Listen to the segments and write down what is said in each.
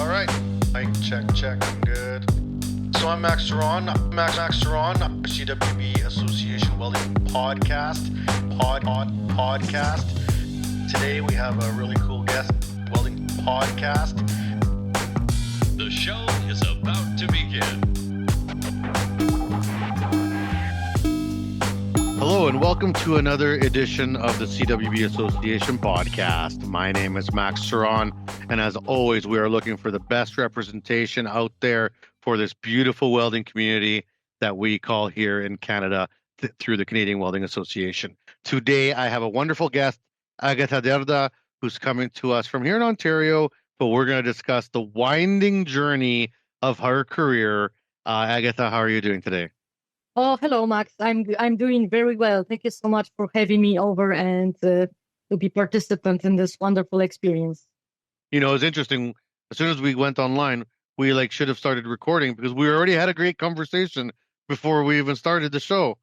All right. Mic check. Good. So I'm Max Ceron. Max Ceron, CWBA Association Welding Podcast. Podcast. Today we have a really cool guest. Welding Podcast. The show is about to begin. Hello and welcome to another edition of the CWBA Association podcast. My name is Max Ceron, and as always, we are looking for the best representation out there for this beautiful welding community that we call here in Canada through the Canadian Welding Association. Today, I have a wonderful guest, Agata Derda, who's coming to us from here in Ontario, but we're going to discuss the winding journey of her career. Agata, how are you doing today? Oh, hello, Max. I'm doing very well. Thank you so much for having me over and to be participant in this wonderful experience. You know, it's interesting. As soon as we went online, we should have started recording because we already had a great conversation before we even started the show.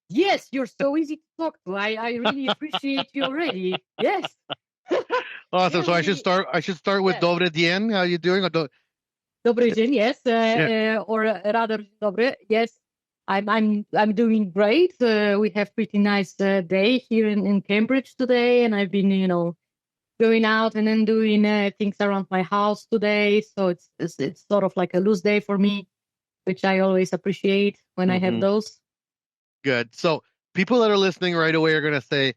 Yes, you're so easy to talk to. I really appreciate you already. Yes. Awesome. So I should start with Dobre Dien. How are you doing? Dobry dzień, yes. Or rather, dobre, yes. I'm doing great. We have pretty nice day here in Cambridge today, and I've been, going out and then doing things around my house today. So it's sort of like a loose day for me, which I always appreciate when I have those. Good. So people that are listening right away are going to say,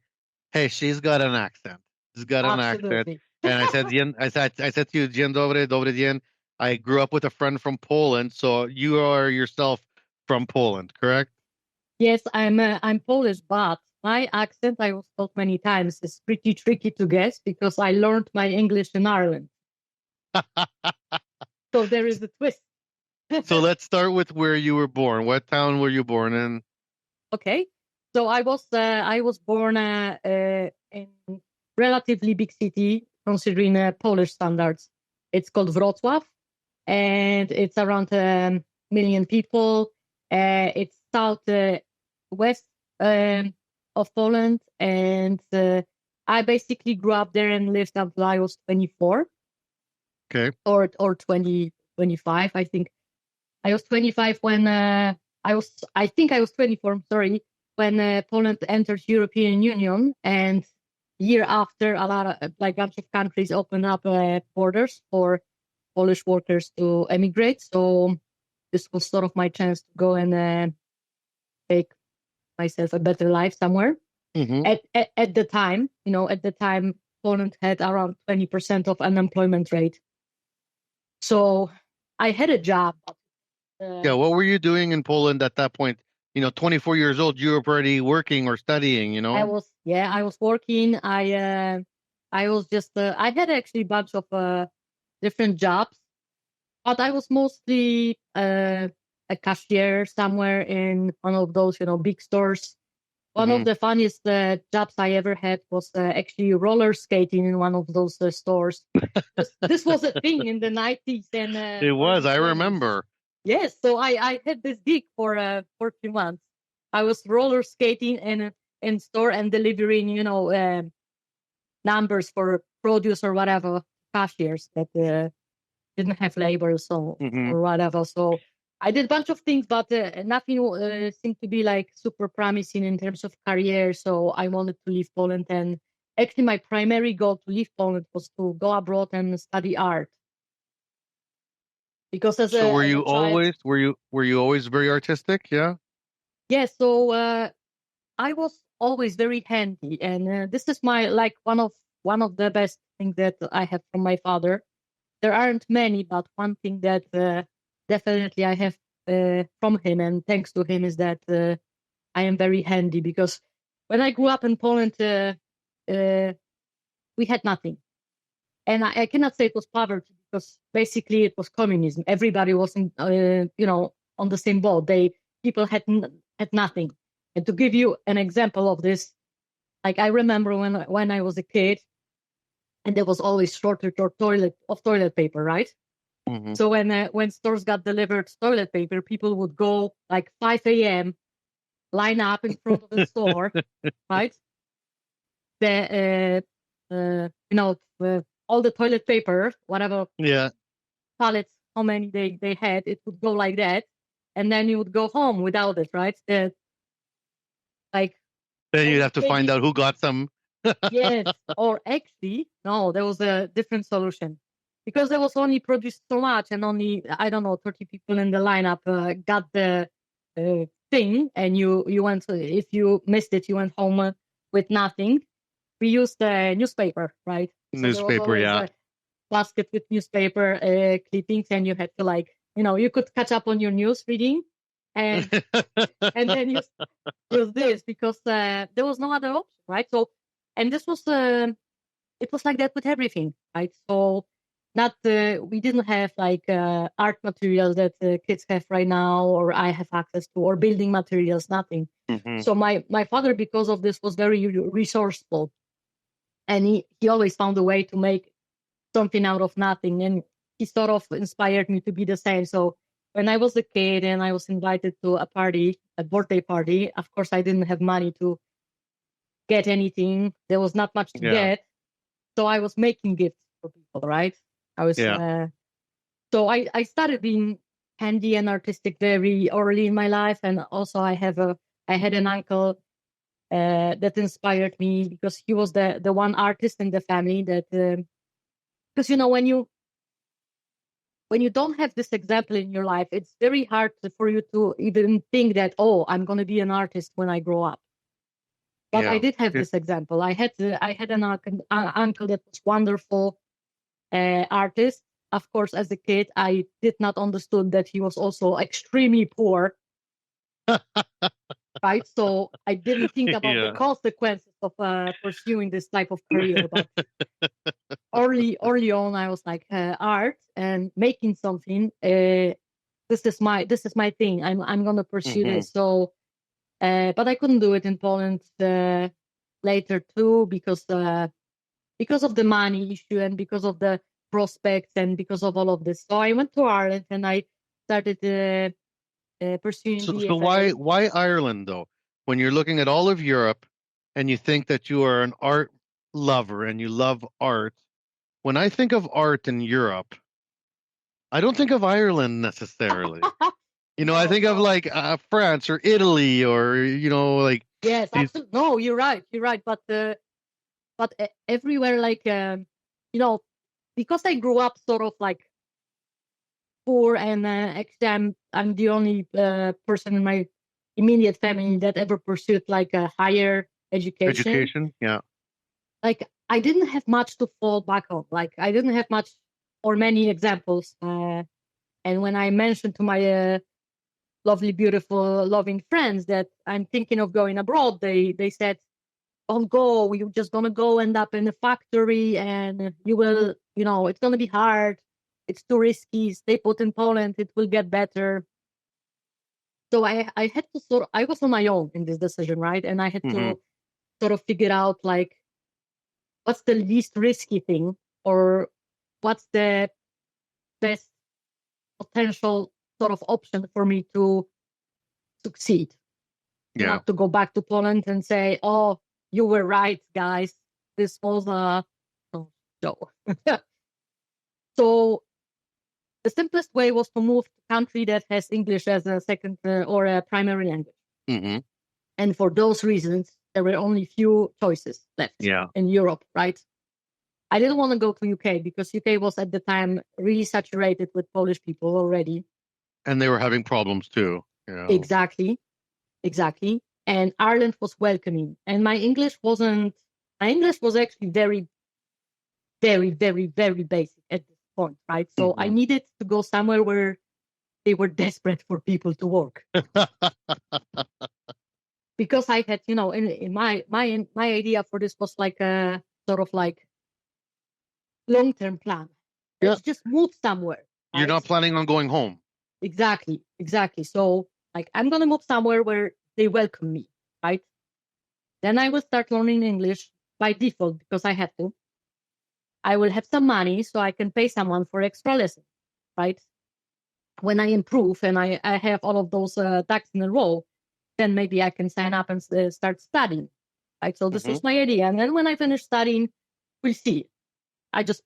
"Hey, she's got an accent. She's got an accent." And I said to you, "Dzień dobry, dobry dzień." I grew up with a friend from Poland, so you are yourself from Poland, correct? Yes, I'm Polish, but my accent, I was told many times, is pretty tricky to guess because I learned my English in Ireland. So there is a twist. So let's start with where you were born. What town were you born in? Okay, so I was born in relatively big city considering Polish standards. It's called Wrocław, and it's around a million people. It's southwest of Poland, and I basically grew up there and lived until I was 24. Okay. Or 25, I think. I was 25 when I think I was 24, I'm sorry, when Poland entered European Union, and year after a bunch of countries opened up borders for Polish workers to emigrate. So this was sort of my chance to go and make myself a better life somewhere. Mm-hmm. At the time, Poland had around 20% of unemployment rate. So I had a job. What were you doing in Poland at that point? 24 years old, you were already working or studying, I was working. I was just, I had actually a bunch of different jobs, but I was mostly a cashier somewhere in one of those, big stores. One of the funniest jobs I ever had was actually roller skating in one of those stores. This was a thing in the 90s. And it was, I remember. Yes, so I had this gig for 2 months. I was roller skating in store and delivering, numbers for produce or whatever, cashiers that didn't have labor or whatever. So I did a bunch of things, but nothing seemed to be super promising in terms of career. So I wanted to leave Poland, and actually my primary goal to leave Poland was to go abroad and study art. Because were you always very artistic? Yeah. Yeah. So I was always very handy, and this is my one of the best things that I have from my father. There aren't many, but one thing that definitely I have from him, and thanks to him, is that I am very handy. Because when I grew up in Poland, we had nothing, and I cannot say it was poverty because basically it was communism. Everybody was on the same boat. People had nothing. And to give you an example of this, I remember when I was a kid, and there was always shortage of toilet paper, right? Mm-hmm. So when stores got delivered toilet paper, people would go 5 a.m., line up in front of the store, right? All the toilet paper, whatever. Yeah. pallets, how many they had, it would go like that. And then you would go home without it, right? Like, Then you'd have to maybe- find out who got some. yes, or actually, no, there was a different solution. Because there was only produced so much and only, I don't know, 30 people in the lineup got the thing, and you went, if you missed it, you went home with nothing. We used the newspaper, right? So there was Newspaper, always yeah. a basket with newspaper clippings, and you had to, like, you could catch up on your news reading, and and then use this, because there was no other option, right? So, and this was it was like that with everything, right? So, not we didn't have like art materials that kids have right now, or I have access to, or building materials, nothing. Mhm. So my father, because of this, was very resourceful, and he always found a way to make something out of nothing, and he sort of inspired me to be the same. So when I was a kid and I was invited to a party, a birthday party, of course I didn't have money to get anything. There was not much to Yeah. get, so I was making gifts for people, right? I was Yeah. so I started being handy and artistic very early in my life, and also I had an uncle that inspired me, because he was the one artist in the family that, because when you don't have this example in your life, it's very hard for you to even think that, oh, I'm going to be an artist when I grow up. But Yeah. I did have this example. I had an uncle that was wonderful artist. Of course, as a kid, I did not understood that he was also extremely poor. Right, so I didn't think about Yeah. the consequences of pursuing this type of career. But early on, I was like, art and making something. This is my thing. I'm gonna pursue Mhm. this. So, but I couldn't do it in Poland later too, because of the money issue, and because of the prospects, and because of all of this. So I went to Ireland, and I started pursuing So BFA. why Ireland though? When you're looking at all of Europe and you think that you are an art lover and you love art, when I think of art in Europe, I don't think of Ireland necessarily. I think of like France or Italy, or like Yes, these. absolutely. No, you're right. You're right. But everywhere, like because I grew up sort of like poor, and actually I'm the only person in my immediate family that ever pursued like a higher education. Education, yeah. Like, I didn't have much to fall back on. Like, I didn't have much or many examples. And when I mentioned to my lovely, beautiful, loving friends that I'm thinking of going abroad, they said, "Don't go. You're just gonna go end up in a factory, and you will, it's gonna be hard. It's too risky. Stay put in Poland. It will get better." So I had to I was on my own in this decision, right? And I had to sort of figure out, like, what's the least risky thing, or what's the best potential sort of option for me to succeed. Yeah. Not to go back to Poland and say, "Oh, you were right, guys. This was a no." So the simplest way was to move to a country that has English as a second or a primary language. Mm-hmm. And for those reasons, there were only few choices left in Europe, right? I didn't want to go to UK, because UK was at the time really saturated with Polish people already. And they were having problems too. Exactly. And Ireland was welcoming. And my English was actually very, very, very, very basic at this point, right? So I needed to go somewhere where they were desperate for people to work. Because I had, in my idea for this was like a sort of like long-term plan. Let's just move somewhere. Right? You're not planning on going home. Exactly. So, like, I'm going to move somewhere where they welcome me, right? Then I will start learning English by default, because I have to. I will have some money so I can pay someone for extra lessons, right? When I improve and I have all of those ducks in a row, then maybe I can sign up and start studying, right? So this was my idea. And then when I finish studying, we'll see. I just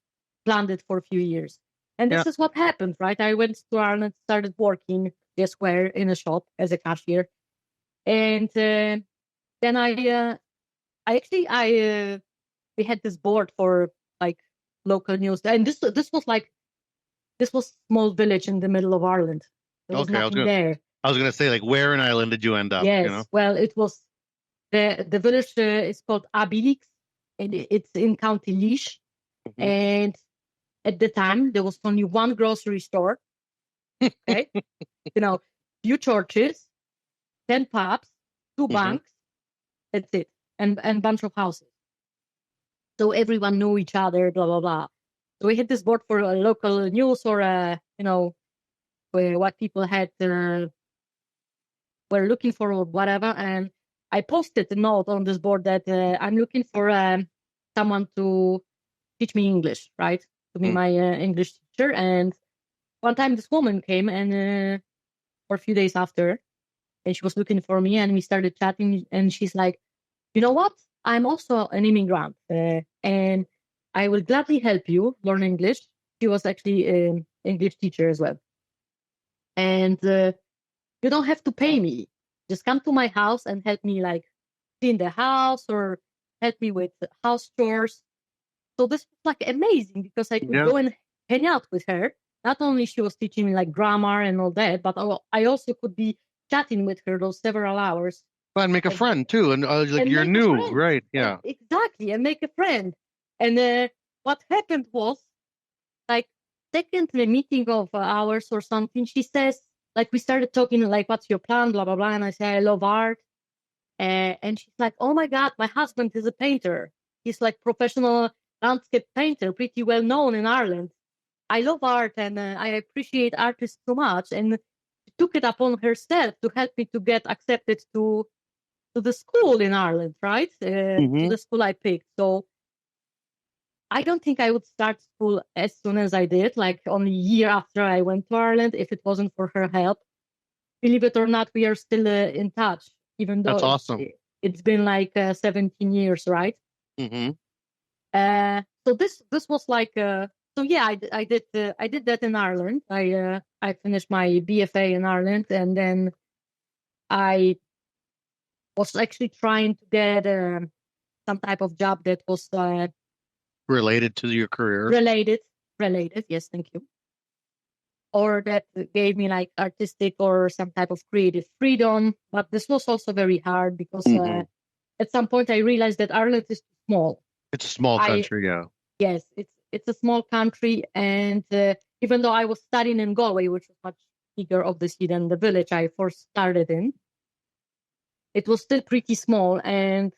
planned it for a few years. And this is what happened, right? I went to Ireland, started working elsewhere in a shop as a cashier. And then we had this board for like local news. And this was small village in the middle of Ireland. There was nothing there. I was gonna say, like, where in Ireland did you end up? Yes, You know? well, it was the village is called Abilix, and it's in County Laois. Mhm. And at the time, there was only one grocery store. Okay, few churches, 10 pubs, 2 banks. That's it, and bunch of houses. So everyone knew each other. Blah blah blah. So we had this board for local news or where what people had were looking for or whatever. And I posted a note on this board that I'm looking for someone to teach me English, right? To be my English teacher. And one time this woman came and for a few days after, and she was looking for me and we started chatting. And she's like, you know what? I'm also an immigrant and I will gladly help you learn English. She was actually an English teacher as well. And you don't have to pay me. Just come to my house and help me like clean the house or help me with house chores. So this was like amazing because I could go and hang out with her. Not only she was teaching me like grammar and all that, but I also could be chatting with her those several hours. And make a friend too. And like, you're new, right? Yeah. Exactly. And make a friend. And what happened was like second meeting of ours or something, she says, like, we started talking like, what's your plan, blah, blah, blah. And I say, I love art. And she's like, oh my God, my husband is a painter. He's like professional landscape painter, pretty well known in Ireland. I love art and I appreciate artists so much. And she took it upon herself to help me to get accepted to the school in Ireland, right? To the school I picked. So I don't think I would start school as soon as I did, like only a year after I went to Ireland, if it wasn't for her help. Believe it or not, we are still in touch, even though that's awesome. It's been like 17 years, right? So this was like so yeah, I did that in Ireland. I finished my BFA in Ireland, and then I was actually trying to get some type of job that was related to your career. Related. Yes, thank you. Or that gave me like artistic or some type of creative freedom. But this was also very hard because at some point I realized that Ireland is too small. It's a small country, yeah. Yes, it's a small country, and even though I was studying in Galway, which was much bigger obviously than the village I first started in, it was still pretty small. And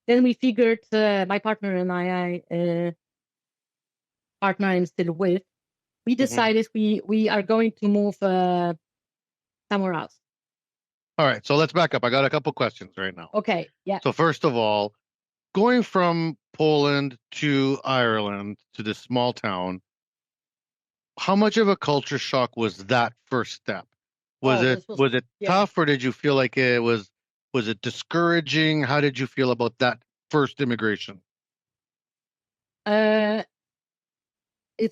then we figured, my partner and I partner I'm still with, we decided we are going to move somewhere else. All right, so let's back up. I got a couple questions right now. Okay, yeah. So first of all, going from Poland to Ireland to this small town, how much of a culture shock was that first step? Was it tough, or did you feel like it was it discouraging? How did you feel about that first immigration? It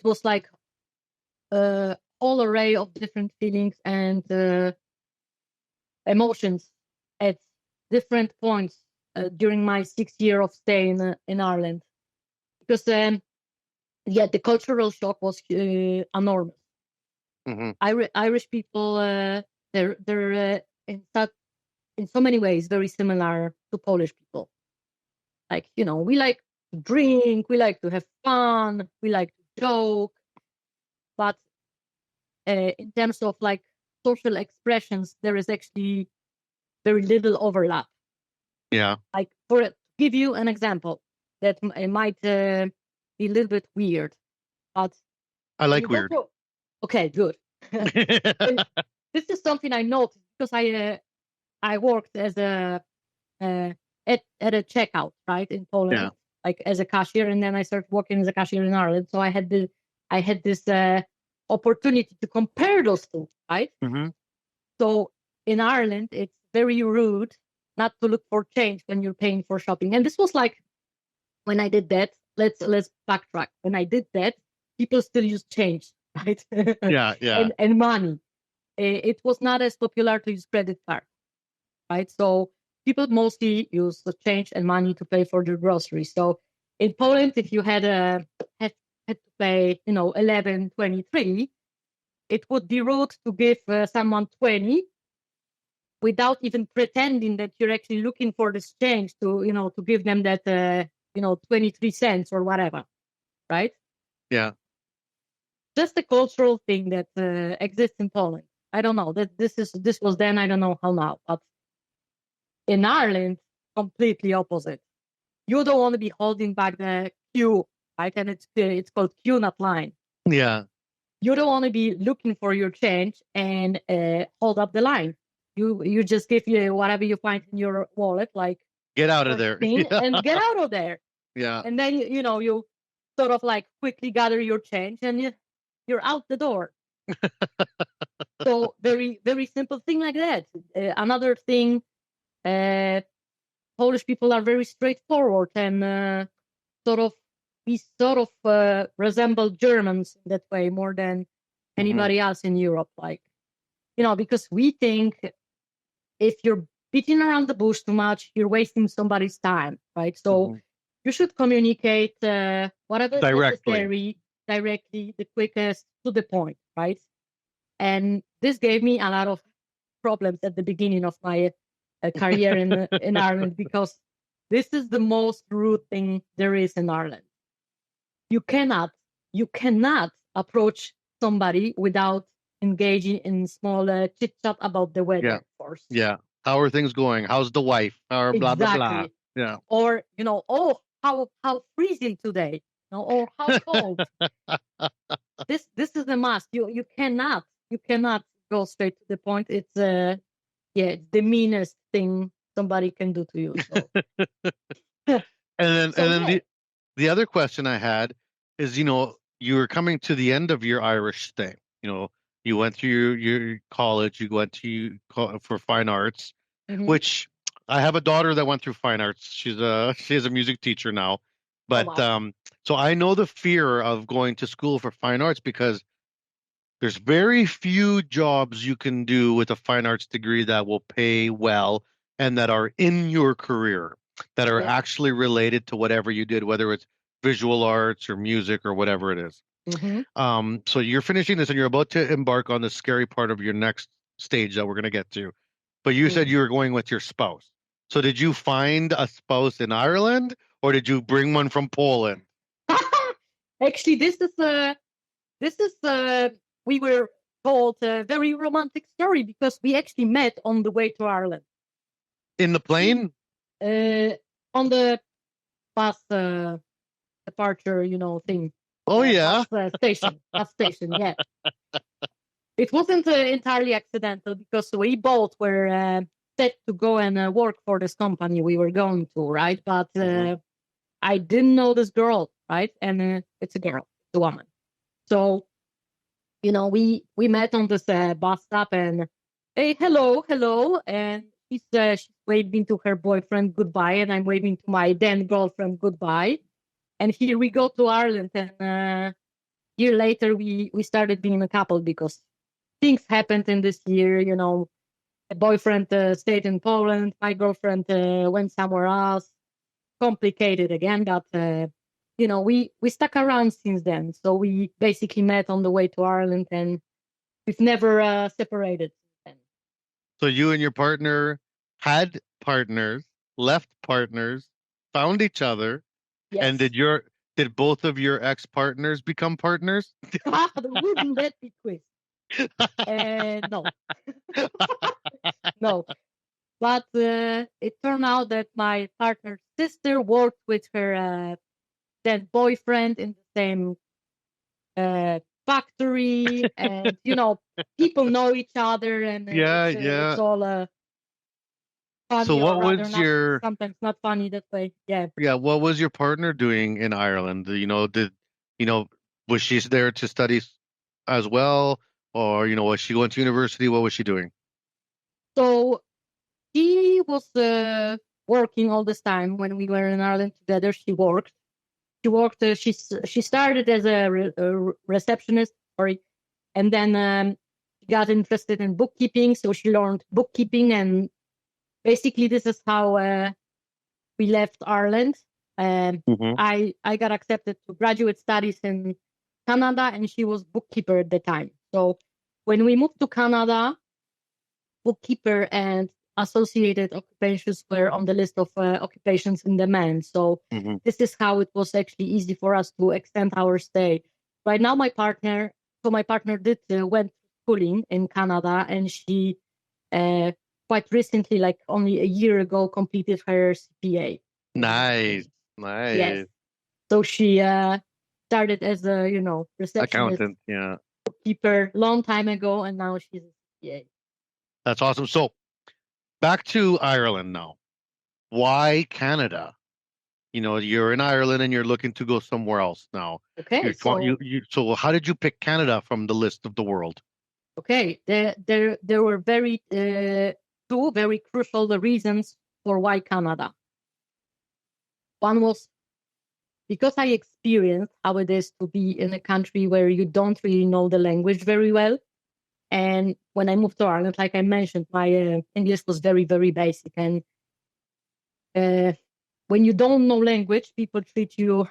was like all array of different feelings and emotions at different points during my 6 year of stay in Ireland, because the cultural shock was enormous. Irish people, they're in so many ways very similar to Polish people. Like, we like to drink, we like to have fun, we like to joke, but in terms of like social expressions, there is actually very little overlap. Yeah. Like, to give you an example that might be a little bit weird, but I like weird. Okay, good. This is something I noticed because I worked as a at a checkout, right, in Poland, like as a cashier, and then I started working as a cashier in Ireland. So I had this opportunity to compare those two, right? So in Ireland, it's very rude not to look for change when you're paying for shopping. And this was like, when I did that, let's backtrack. When I did that, people still use change. right? Yeah, yeah. And money. It was not as popular to use credit card, right? So people mostly use the change and money to pay for their groceries. So in Poland, if you had to pay, 11.23, it would be rude to give someone 20 without even pretending that you're actually looking for this change to give them that 23 cents or whatever, right? Yeah. Just a cultural thing that exists in Poland. I don't know that this was then. I don't know how now, but in Ireland, completely opposite. You don't want to be holding back the queue, right? And it's called queue, not line. Yeah. You don't want to be looking for your change and hold up the line. You just give you whatever you find in your wallet, like Get out of there. thing, Yeah. and get out of there. Yeah. And then you sort of like quickly gather your change and you're out the door. So very, very simple thing like that. Another thing, Polish people are very straightforward and we sort of resemble Germans in that way more than anybody else in Europe. Like, because we think if you're beating around the bush too much, you're wasting somebody's time, right? So you should communicate whatever is necessary directly, the quickest, to the point, right? And this gave me a lot of problems at the beginning of my career in Ireland, because this is the most rude thing there is in Ireland. You cannot approach somebody without engaging in small chit chat about the weather first. Yeah. How are things going? How's the wife? Or blah blah blah. Yeah. Or oh, how freezing today, or how cold. This is a must. You cannot go straight to the point. It's it's the meanest thing somebody can do to you. So. And then the other question I had is, you were coming to the end of your Irish stay. You went through your college, you went to for fine arts, which I have a daughter that went through fine arts. She is a music teacher now. But wow. So I know the fear of going to school for fine arts, because there's very few jobs you can do with a fine arts degree that will pay well and that are in your career, that are actually related to whatever you did, whether it's visual arts or music or whatever it is. So you're finishing this and you're about to embark on the scary part of your next stage that we're going to get to. But you said you were going with your spouse. So did you find a spouse in Ireland, or did you bring one from Poland? Actually, this is we were told a very romantic story, because we actually met on the way to Ireland. In the plane? On the bus departure, thing. Oh, yeah. Bus station, yeah. It wasn't entirely accidental, because we both were set to go and work for this company we were going to, right? But I didn't know this girl, right? And it's a girl, it's a woman. So, we met on this bus stop and, hey, hello. And she's waving to her boyfriend goodbye, and I'm waving to my then girlfriend goodbye. And here we go to Ireland. And a year later, we started being a couple, because things happened in this year. A boyfriend stayed in Poland. My girlfriend went somewhere else. Complicated again, but we stuck around since then. So we basically met on the way to Ireland, and we've never separated since then. So you and your partner had partners, left partners, found each other, and did both of your ex-partners become partners? Wouldn't that be quick? No. No. But it turned out that my partner's sister worked with her then boyfriend in the same factory, and people know each other, and it's all funny. So what was sometimes not funny that way? Yeah. What was your partner doing in Ireland? Was she there to study as well, or was she going to university? What was she doing? So she was working all this time when we were in Ireland together. She worked. She started as a receptionist sorry. And then she got interested in bookkeeping, so she learned bookkeeping, and basically this is how we left Ireland. Mhm. I got accepted to graduate studies in Canada, and she was bookkeeper at the time. So when we moved to Canada, bookkeeper and associated occupations were on the list of occupations in demand. So Mhm. this is how it was actually easy for us to extend our stay. Right now, my partner did went to schooling in Canada, and she quite recently, like only a year ago, completed her CPA. Nice. Yes. Nice. So she started as a receptionist, Accountant. Yeah. bookkeeper, long time ago, and now she's a CPA. That's awesome. So back to Ireland now. Why Canada? You're in Ireland and you're looking to go somewhere else now. Okay, So how did you pick Canada from the list of the world? okay, there were two very crucial reasons for why Canada. One was because I experienced how it is to be in a country where you don't really know the language very well. And when I moved to Ireland, like I mentioned, my English was very, very basic. And when you don't know language, people treat you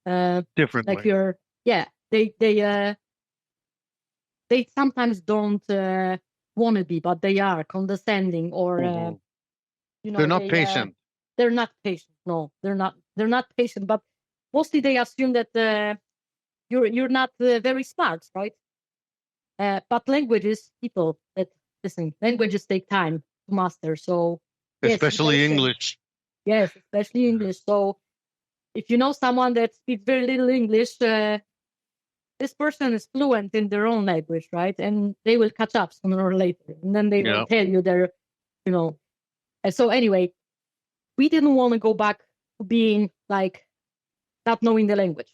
like Differently. they sometimes don't want to be, but they are condescending, or Mhm. They're not patient. they're not patient. No, they're not patient, but mostly they assume that you're not very smart, right? But languages, people that listen, languages take time to master. So yes, be Especially patient. English. Yes, especially English. So if you know someone that speaks very little English, this person is fluent in their own language, right? And they will catch up sooner or later, and then they will Yeah. tell you they're, you know. And so anyway, we didn't want to go back to being like not knowing the language.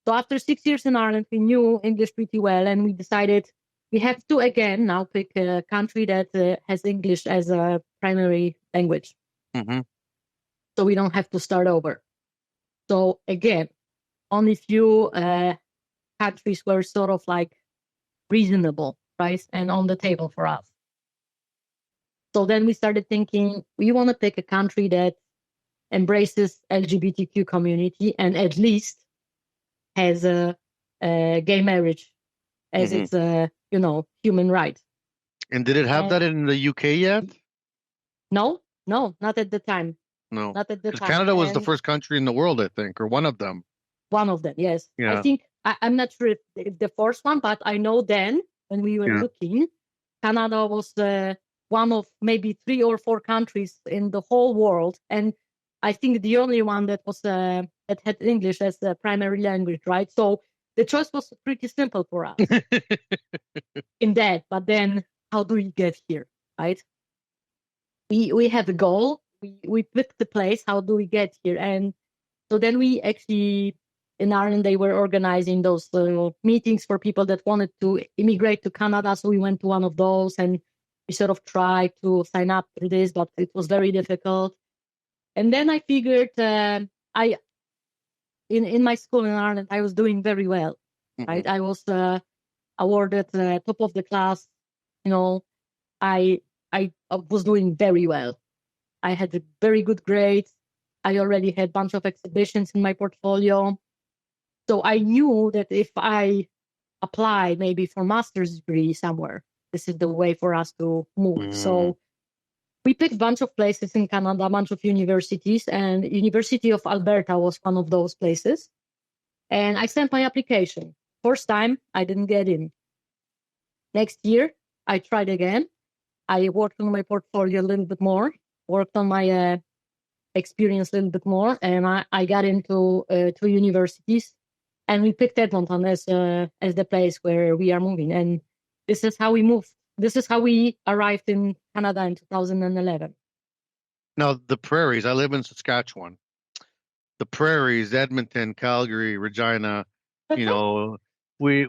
So after 6 years in Ireland, we knew English pretty well, and we decided we have to again now pick a country that has English as a primary language, Hmm. so we don't have to start over. So again, only few countries were sort of like reasonable price and on the table for us. So then we started thinking we want to pick a country that embraces LGBTQ community and at least has a gay marriage as Hmm. its human right. And did it have that in the UK yet? No, not at the time. No. Not at the Because time. Canada was the And first country in the world, I think, or one of them. one of them, yes. I Yeah. think I'm not sure if the first one, but I know then when we were Yeah. looking, Canada was one of maybe 3 or 4 countries in the whole world, and I think the only one that was that had English as a primary language, right? So the choice was pretty simple for us in that. But then, how do we get here, right? We have a goal. We pick the place. How do we get here? And so then we actually in Ireland they were organizing those meetings for people that wanted to immigrate to Canada. So we went to one of those and we sort of tried to sign up for this, but it was very difficult. And then I figured I in my school in Ireland I was doing very well, right? I was awarded top of the class. You know, I I was doing very well. I had a very good grades. I already had a bunch of exhibitions in my portfolio. So I knew that if I apply maybe for master's degree somewhere, this is the way for us to move. Mm. So we picked a bunch of places in Canada, a bunch of universities, and University of Alberta was one of those places. And I sent my application. First time, I didn't get in. Next year, I tried again. I worked on my portfolio a little bit more, worked on my experience a little bit more, and I got into 2 universities, and we picked Edmonton as the place where we are moving, and this is how we moved. This is how we arrived in Canada in 2011. Now, the prairies, I live in Saskatchewan. The prairies, Edmonton, Calgary, Regina, we,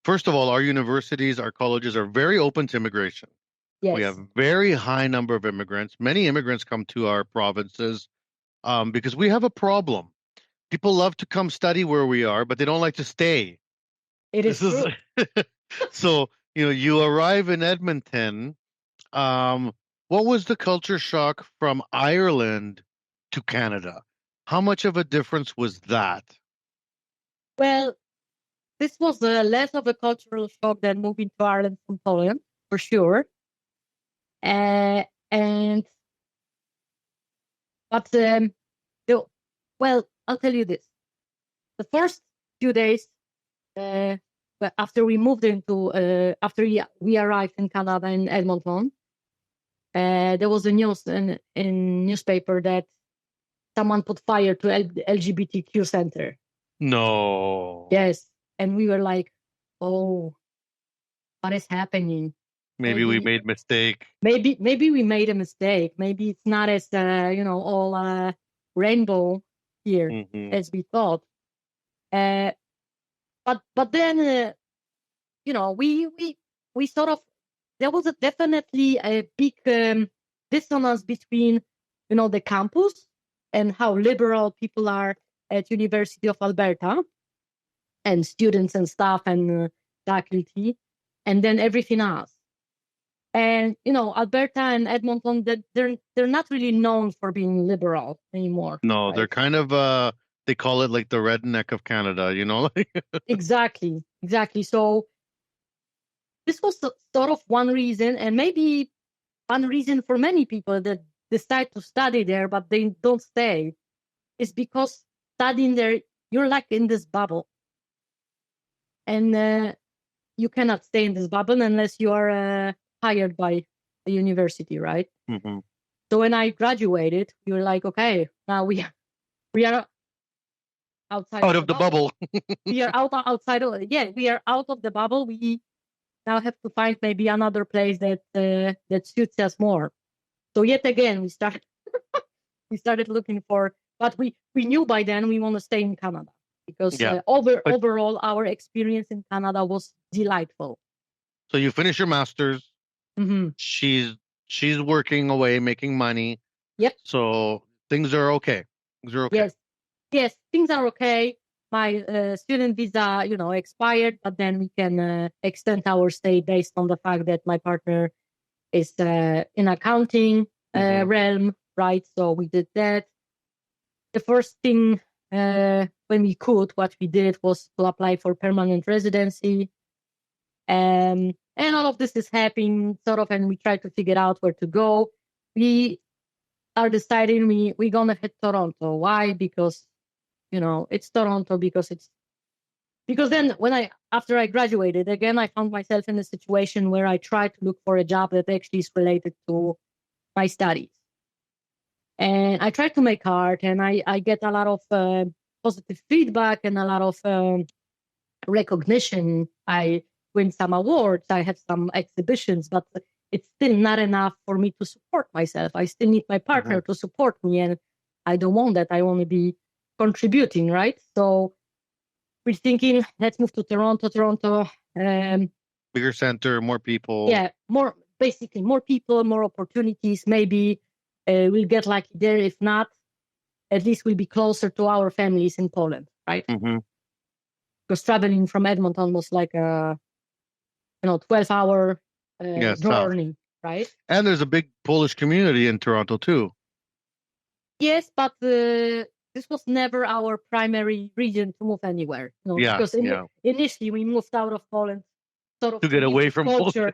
first of all, our universities, our colleges are very open to immigration. Yes. We have very high number of immigrants. Many immigrants come to our provinces because we have a problem. People love to come study where we are, but they don't like to stay. It is This is true. so, you arrive in Edmonton. What was the culture shock from Ireland to Canada? How much of a difference was that? Well, this was less of a cultural shock than moving to Ireland from Poland, for sure. And but the, well, I'll tell you this: the first few days, but after we moved into, after we arrived in Canada in Edmonton, there was a news in newspaper that someone put fire to LGBTQ center. No. Yes, and we were like, "Oh, what is happening? Maybe we made mistake. Maybe we made a mistake. Maybe it's not as all rainbow here Hmm. as we thought." But then we sort of, there was definitely a big dissonance between the campus and how liberal people are at University of Alberta, and students and staff and faculty, and then everything else. And Alberta and Edmonton, they're not really known for being liberal anymore. No, right? they're kind of they call it like the redneck of Canada, Exactly. So this was sort of one reason, and maybe one reason for many people that decide to study there, but they don't stay, is because studying there, you're like in this bubble. And you cannot stay in this bubble unless you are hired by a university, right? Hmm. So when I graduated, we were like, okay, now we are outside Out of the bubble. we are outside of, we are out of the bubble. We now have to find maybe another place that suits us more. So yet again, we started looking for, but we knew by then we want to stay in Canada, because overall our experience in Canada was delightful. So you finish your master's. Mm-hmm. She's working away, making money. Yep. So things are okay. Yes, things are okay. My student visa, expired, but then we can extend our stay based on the fact that my partner is in accounting realm, right? So we did that. The first thing when we could, what we did was to apply for permanent residency. And all of this is happening sort of, and we try to figure out where to go. We are deciding we're going to hit Toronto. Why? Because, it's Toronto, because then after I graduated, again, I found myself in a situation where I tried to look for a job that actually is related to my studies. And I tried to make art, and I get a lot of positive feedback and a lot of recognition. I win some awards, I have some exhibitions, but it's still not enough for me to support myself. I still need my partner to support me, and I don't want that. I want to be contributing, right? So we're thinking, let's move to Toronto. Bigger center, more people. Yeah, more people, more opportunities. Maybe we'll get lucky there. If not, at least we'll be closer to our families in Poland, right? Mm-hmm. Because traveling from Edmonton was like a 12-hour journey, right? And there's a big Polish community in Toronto too. Yes, but this was never our primary region to move anywhere. Because initially we moved out of Poland sort of to get away from culture.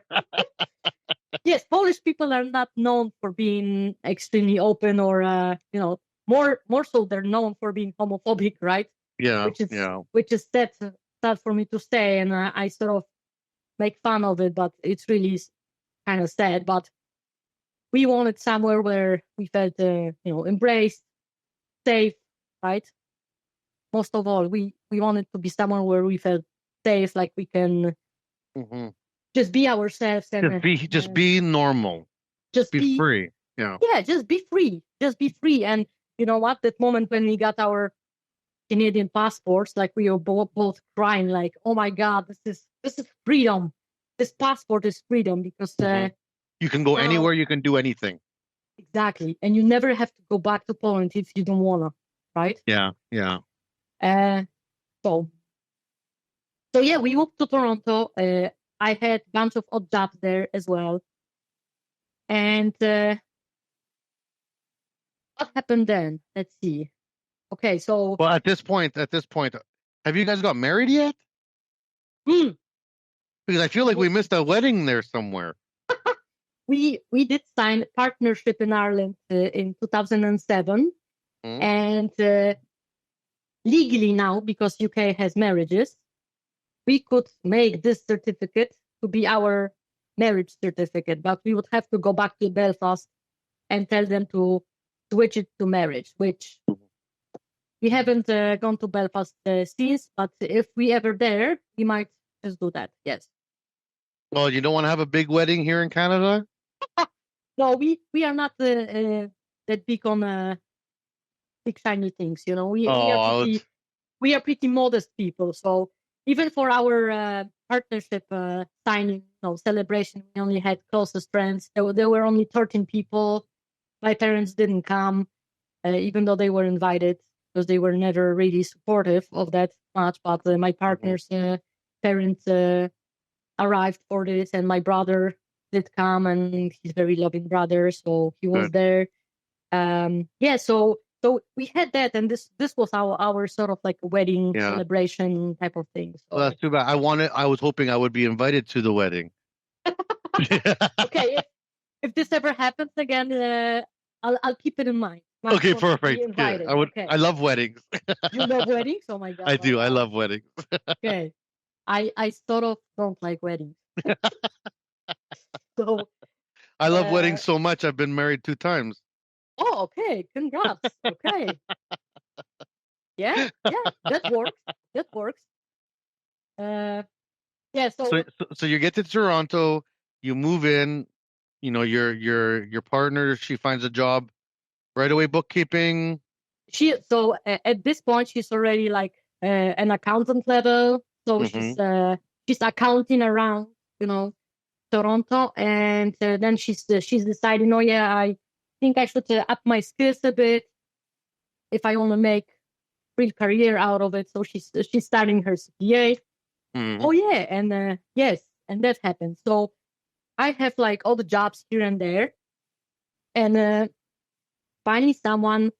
Yes, Polish people are not known for being extremely open, or more so they're known for being homophobic, right? Yeah, which is sad for me to say, and I sort of make fun of it, but it's really kind of sad. But we wanted somewhere where we felt, embraced, safe, right? Most of all, we wanted to be somewhere where we felt safe, like we can just be ourselves and just be normal, just be free. Yeah, just be free. And you know what? That moment when we got our Canadian passports, like we were both crying, like, "Oh my God, this is freedom. This passport is freedom," because you can go anywhere, you can do anything. Exactly, and you never have to go back to Poland if you don't wanna, right? Yeah. So So yeah, we moved to Toronto. I had a bunch of odd jobs there as well. And what happened then? Let's see. Okay, so Well, at this point, have you guys got married yet? hmm, Because I feel like we missed a wedding there somewhere. we did sign a partnership in Ireland in 2007, Mhm. and legally now, because UK has marriages, we could make this certificate to be our marriage certificate, but we would have to go back to Belfast and tell them to switch it to marriage, which we haven't gone to Belfast since, but if we ever there, we might just do that. Yes. Well, you don't want to have a big wedding here in Canada? No, we are not that big on big shiny things. You know, Oh, we are pretty modest people. So even for our partnership signing, celebration, we only had closest friends. There were only 13 people. My parents didn't come, even though they were invited, because they were never really supportive of that much. But my partner's parents arrived for this, and my brother did come, and he's a very loving brother, so he was good. there. Yeah, so we had that, and this was our sort of like a wedding Yeah. celebration type of thing. So Well, that's too bad. I was hoping I would be invited to the wedding. okay, if this ever happens again, I'll keep it in mind. Not Okay, to be perfect. Good. invited. I would. Okay. I love weddings. You love weddings? Oh my god! I my do. I God. love weddings. Okay, I sort of don't like weddings. So I love weddings so much. I've been married 2 times. oh, okay, congrats. Okay, yeah, that works. That works. Yeah. So you get to Toronto, you move in. You know, your partner, she finds a job right away, bookkeeping. At this point she's already like an accountant level. So she's accounting around, Toronto, and then she's deciding, oh yeah, I think I should up my skills a bit if I want to make real career out of it. So she's starting her CPA. Oh yeah, and yes, and that happened. So I have like all the jobs here and there, and finding someone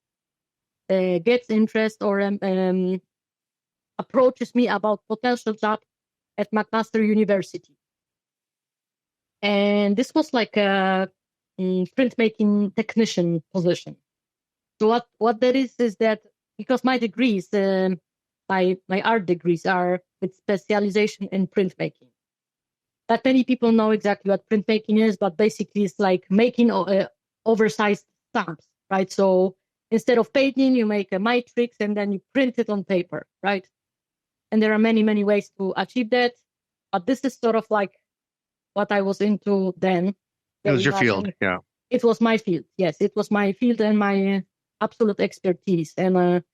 gets interest or approaches me about potential job at McMaster University. And this was like a printmaking technician position. So what that is that because my degrees, my art degrees are with specialization in printmaking. Not many people know exactly what printmaking is, but basically it's like making oversized stamps, right? So instead of painting, you make a matrix and then you print it on paper, right? And there are many, many ways to achieve that. But this is sort of like what I was into then. It was your field, yeah. It was my field, yes. It was my field and my absolute expertise. And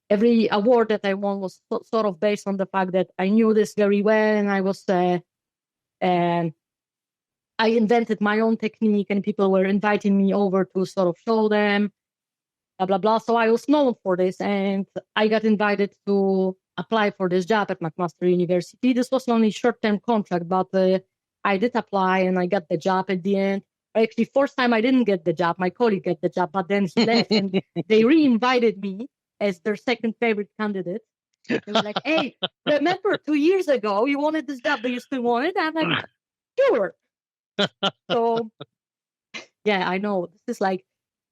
every award that I won was sort of based on the fact that I knew this very well, and I was, and I invented my own technique, and people were inviting me over to sort of show them, blah, blah, blah. So I was known for this, and I got invited to apply for this job at McMaster University. This was only short-term contract, but I did apply, and I got the job at the end. Actually, first time I didn't get the job. My colleague got the job, but then he left, and they re-invited me as their second favorite candidate. They were like, hey, remember 2 years ago you wanted this job, but you still want it? I'm like, sure. So, yeah, I know. This is like,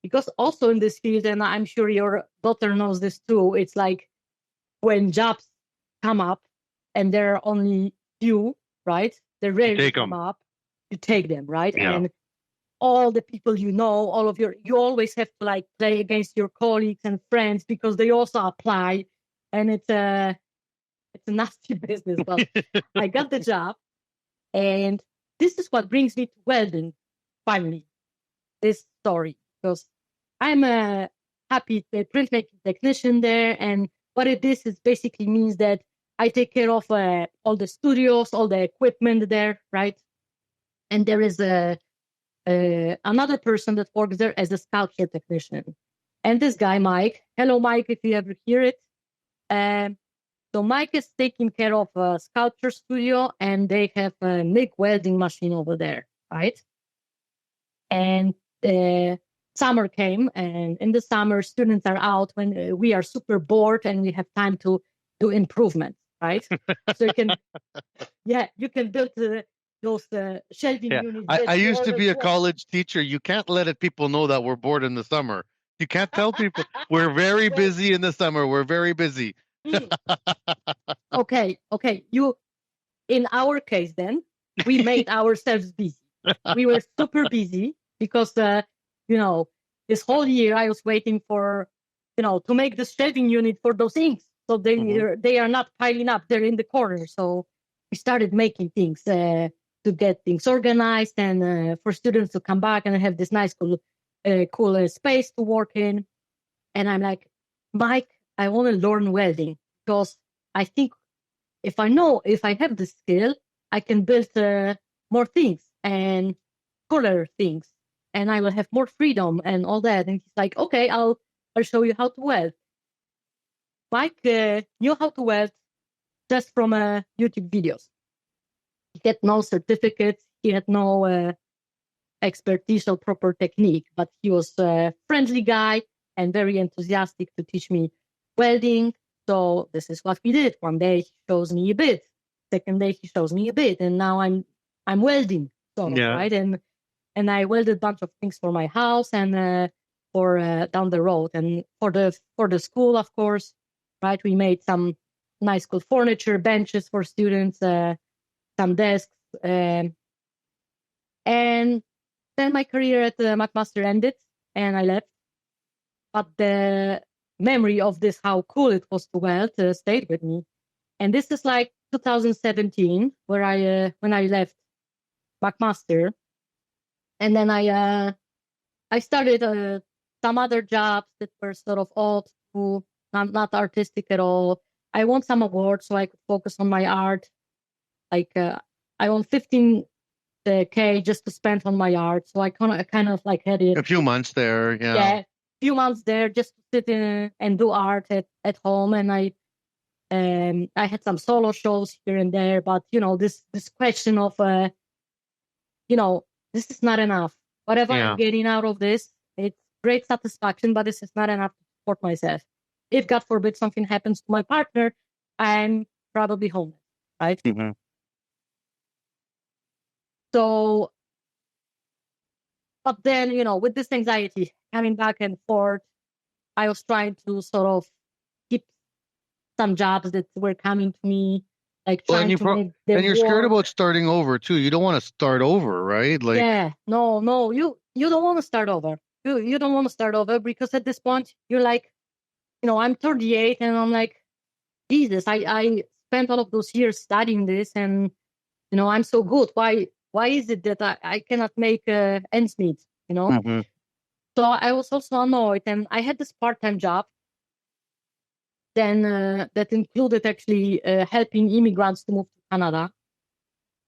because also in this field, and I'm sure your daughter knows this too, it's like when jobs come up and there are only few, right? They're rarely Take come 'em. up. You take them, right? Yeah. And all the people you know, you always have to like play against your colleagues and friends because they also apply, and it's a nasty business. But I got the job, and this is what brings me to Welding. Finally, this story, because I'm a happy printmaking technician there, and what it is basically means that I take care of all the studios, all the equipment there, right? And there is another person that works there as a sculpture technician. And this guy, Mike, hello, Mike, if you ever hear it. So Mike is taking care of a sculpture studio, and they have a MIG welding machine over there, right? And summer came, and in the summer, students are out when we are super bored and we have time to do improvements, right? So you can build those shelving units. I used to be a college teacher. You can't let people know that we're bored in the summer. You can't tell people we're very busy in the summer. We're very busy. Okay. In our case, then we made ourselves busy. We were super busy because, this whole year I was waiting for, to make the shelving unit for those inks. So they are not piling up. They're in the corner. So we started making things to get things organized and for students to come back and have this nice, cool space to work in. And I'm like, Mike, I want to learn welding because I think if I have the skill, I can build more things and cooler things, and I will have more freedom and all that. And he's like, okay, I'll show you how to weld. Mike knew how to weld just from YouTube videos. He had no certificates. He had no expertise or proper technique, but he was a friendly guy and very enthusiastic to teach me welding. So this is what we did. One day he shows me a bit. Second day he shows me a bit, and now I'm welding, sort of, right? And I welded a bunch of things for my house and for down the road, and for the school, of course, right? We made some nice, cool furniture, benches for students, some desks, and then my career at McMaster ended, and I left. But the memory of this, how cool it was to weld, stayed with me. And this is like 2017, where when I left McMaster, and then I started some other jobs that were sort of old school, not artistic at all. I won some awards so I could focus on my art. Like I won 15K just to spend on my art, so I kind of like had it a few months there, yeah, few months there just to sit in and do art at home. And I had some solo shows here and there, but this question of this is not enough. Whatever I'm getting out of this, it's great satisfaction, but this is not enough to support myself. If God forbid something happens to my partner, I'm probably homeless, right? Mm-hmm. So, but then, with this anxiety coming back and forth, I was trying to sort of keep some jobs that were coming to me, like trying to make them and you're scared work. about starting over too. You don't want to start over, right? Like, yeah, no, you don't want to start over. You don't want to start over because at this point you're like, I'm 38 and I'm like, Jesus, I spent all of those years studying this and I'm so good. Why is it that I cannot make ends meet? Mm-hmm. So I was also annoyed, and I had this part-time job. Then that included actually helping immigrants to move to Canada.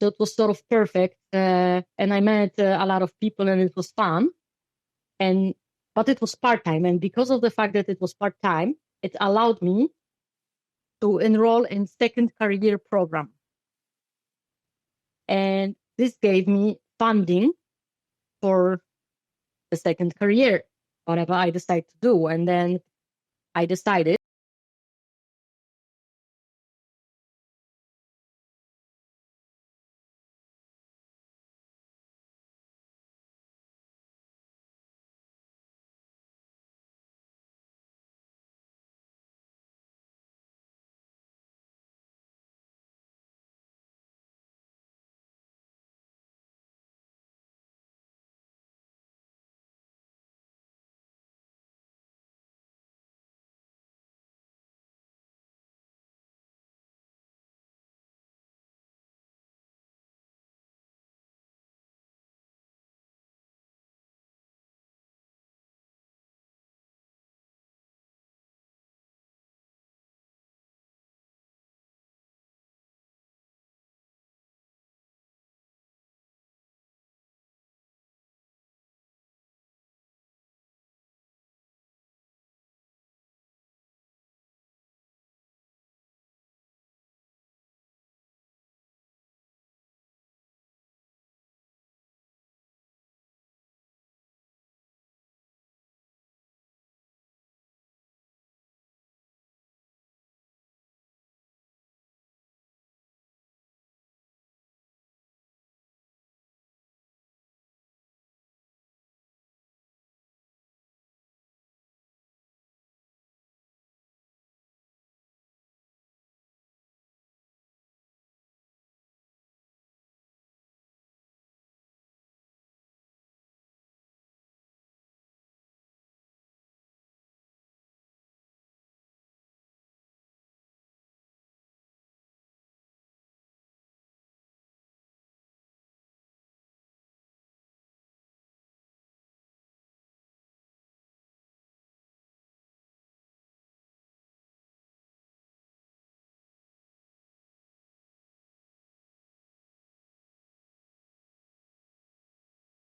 So it was sort of perfect, and I met a lot of people, and it was fun. But it was part-time, and because of the fact that it was part-time, it allowed me to enroll in second career program, and this gave me funding for the second career, whatever I decide to do. And then I decided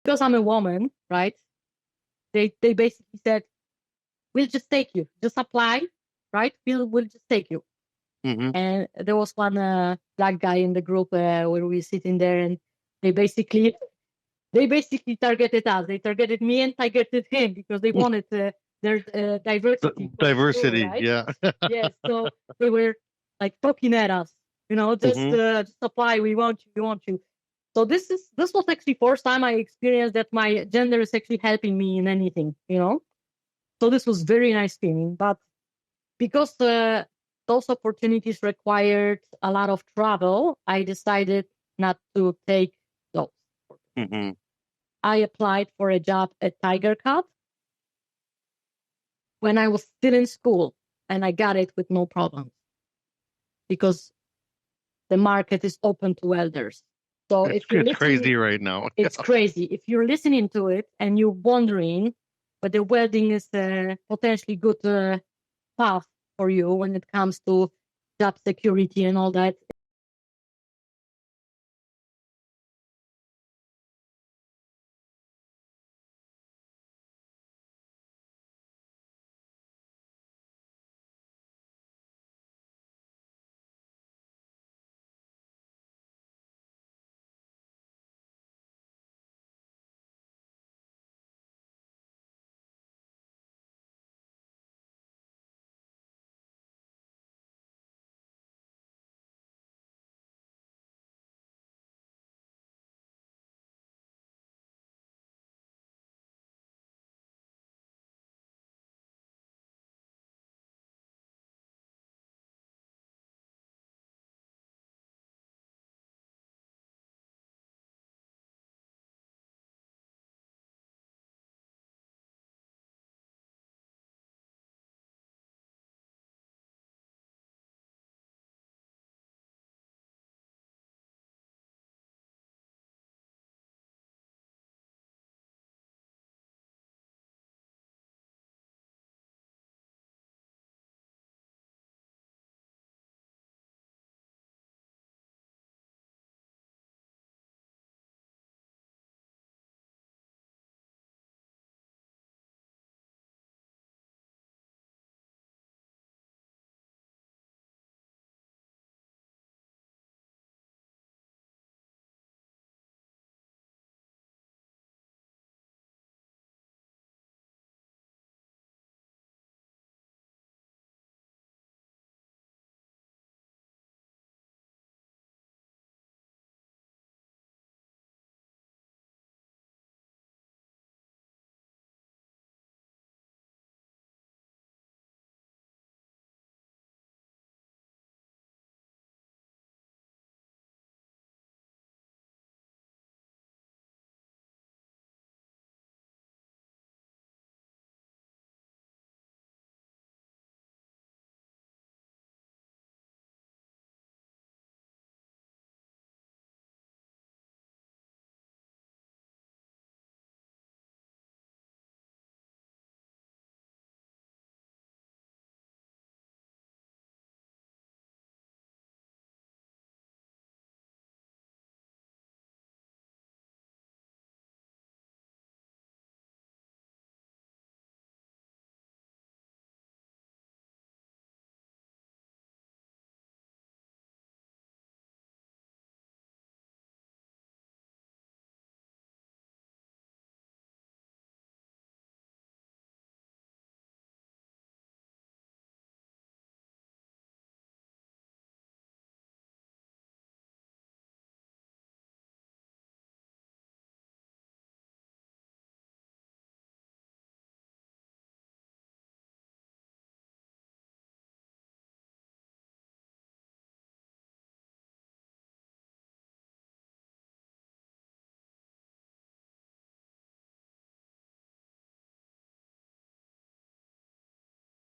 because I'm a woman, right? They basically said, we'll just take you. Just apply, right? We'll just take you. Mm-hmm. And there was one black guy in the group where we were sitting there, and they basically targeted us. They targeted me and targeted him because they wanted their diversity. Diversity, right? yeah. Yes. So they were like poking at us, just apply. We want you. We want you. So this was actually first time I experienced that my gender is actually helping me in anything, So this was very nice feeling. But because those opportunities required a lot of travel, I decided not to take those. Mm-hmm. I applied for a job at Tiger Cut when I was still in school, and I got it with no problems because the market is open to welders. So It's if you're crazy right now. it's crazy. If you're listening to it and you're wondering whether welding is a potentially good path for you when it comes to job security and all that,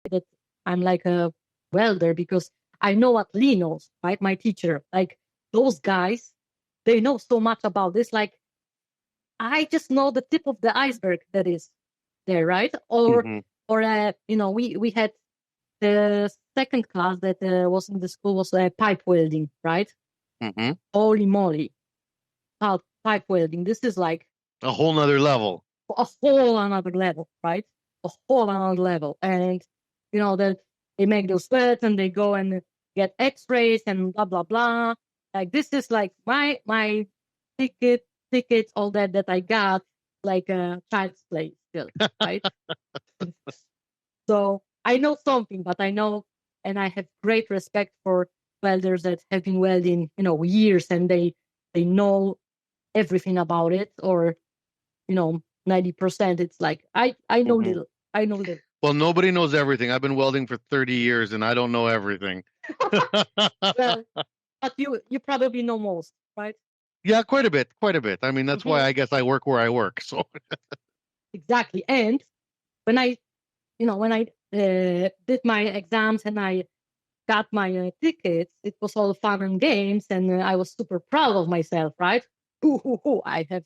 that I'm like a welder because I know what Lee knows, right? My teacher, like those guys, they know so much about this. Like I just know the tip of the iceberg that is there, right? Mm-hmm. We had the second class that was in the school was pipe welding, right? Mm-hmm. Holy moly, pipe welding. This is like A whole nother level. A whole another level, right? A whole another level. And, that they make those sweats and they go and get x-rays and blah, blah, blah. Like, this is like my tickets, all that I got, like a child's play still, right? So I know something, but I know, and I have great respect for welders that have been welding, years, and they know everything about it, or 90%. It's like I know Mhm. little. I know little. Well, nobody knows everything. I've been welding for 30 years and I don't know everything. Well, but you probably know most, right? Yeah, quite a bit, quite a bit. I mean, that's why Mhm. I guess I work where I work. So, Exactly. And when I did my exams and I got my tickets, it was all fun and games, and I was super proud of myself, right? I have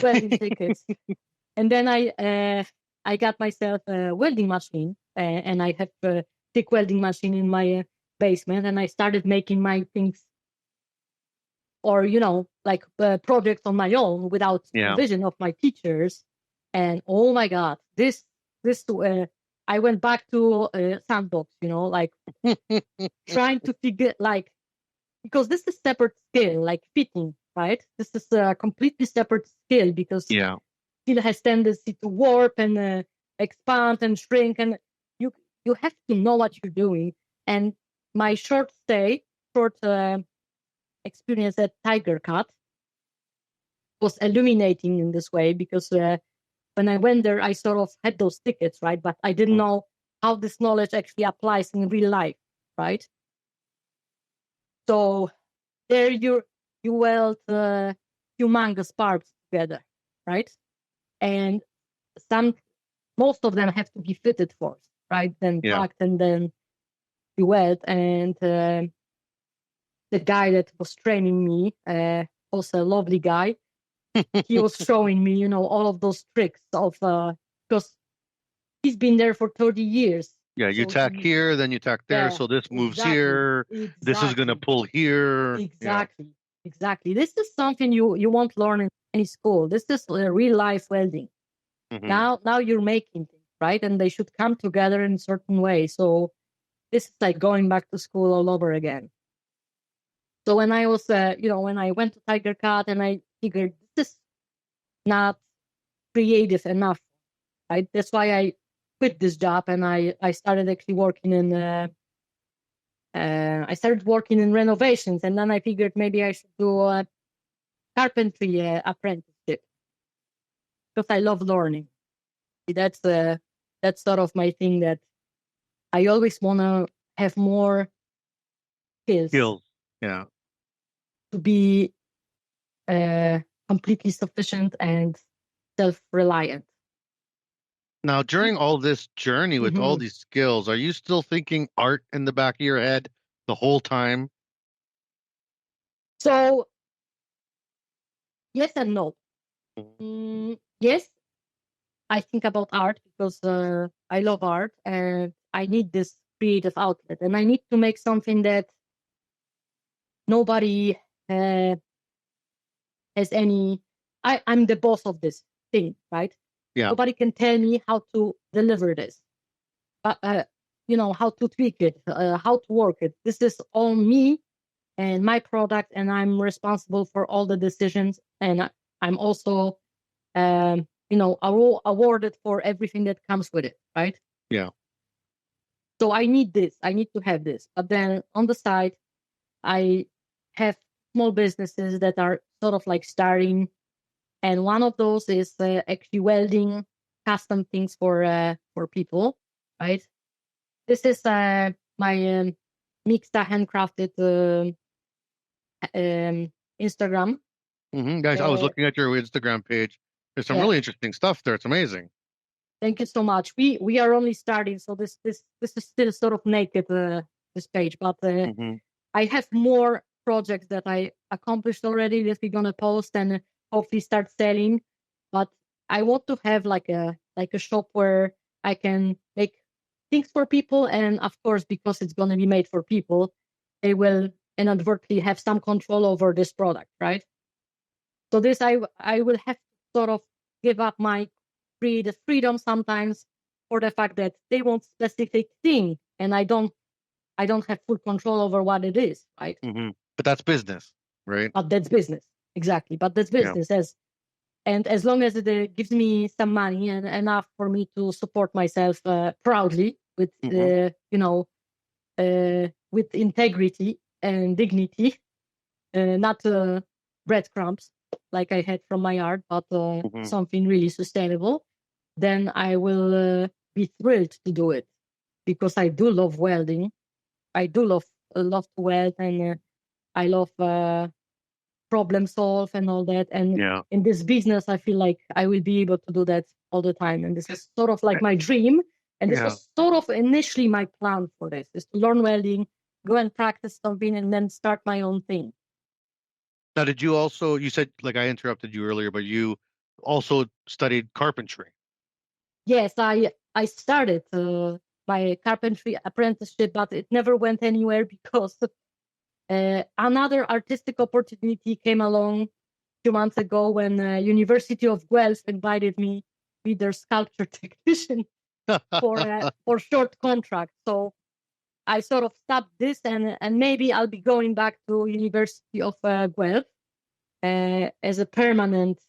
welding tickets. And then I got myself a welding machine, and I have a thick welding machine in my basement, and I started making my things, or like projects on my own without yeah. supervision of my teachers. And oh my God, this I went back to sandbox, like trying to figure, like, because this is separate skill, like fitting, right? This is a completely separate skill, because Yeah. steel has tendency to warp and expand and shrink, and you have to know what you're doing. And my short experience at Tiger Cut was illuminating in this way, because when I went there, I sort of had those tickets, right? But I didn't know how this knowledge actually applies in real life, right? So there you weld humongous parts together, right? And most of them have to be fitted first, right? Then Yeah. packed, and then you weld. And the guy that was training me was a lovely guy. He was showing me, all of those tricks of because he's been there for 30 years. Yeah, you So tack here, then you tack there. yeah, So this moves exactly, here. This is gonna pull here. Yeah. exactly. This is something you won't learn in any school. This is real life welding. Hmm. Now you're making things, right? And they should come together in a certain way. So this is like going back to school all over again. So when I was, when I went to Tiger Cut, and I figured this is not creative enough, right? That's why I quit this job, and I started actually working in renovations, and then I figured maybe I should do a carpentry apprenticeship, because I love learning. That's sort of my thing, that I always want to have more skills Yeah. to be completely sufficient and self-reliant. Now, during all this journey with all Mhm. these skills, are you still thinking art in the back of your head the whole time? So yes and no. Yes, I think about art, because I love art, and I need this creative outlet, and I need to make something that nobody has any. I'm the boss of this thing, right? Yeah. Nobody can tell me how to deliver this, how to tweak it, how to work it. This is all me and my product, and I'm responsible for all the decisions. And I'm also, awarded for everything that comes with it, right? Yeah. So I need this. I need to have this. But then on the side, I have small businesses that are sort of like starting, and one of those is actually welding custom things for people, right? This is my mixed handcrafted Instagram. Guys, I was looking at your Instagram page. There's some Yeah, really interesting stuff there. It's amazing. thank you so much. We are only starting, so this is still sort of naked, this page, but Hmm. I have more projects that I accomplished already that we're gonna post and hopefully start selling. But I want to have like a shop where I can make things for people, and of course, because it's gonna be made for people, they will inadvertently have some control over this product, right? So this I will have to sort of give up my the freedom sometimes for the fact that they want specific thing, and I don't have full control over what it is, right? But that's business, right? But that's business, exactly. But that's Yeah. business, as long as it gives me some money and enough for me to support myself proudly with with integrity and dignity, not breadcrumbs like I had from my art, but something really sustainable, then I will be thrilled to do it, because I do love welding. I do love to weld, and I love problem solve and all that. And Yeah. in this business, I feel like I will be able to do that all the time. And this is sort of like my dream. And this was sort of initially my plan for this, is to learn welding, go and practice something, and then start my own thing. Now, did you also, you said, like I interrupted you earlier, but you also studied carpentry. Yes, I started my carpentry apprenticeship, but it never went anywhere because another artistic opportunity came along 2 months ago when University of Guelph invited me to be their sculpture technician for short contract. So I sort of stopped this, and maybe I'll be going back to University of Guelph as a permanent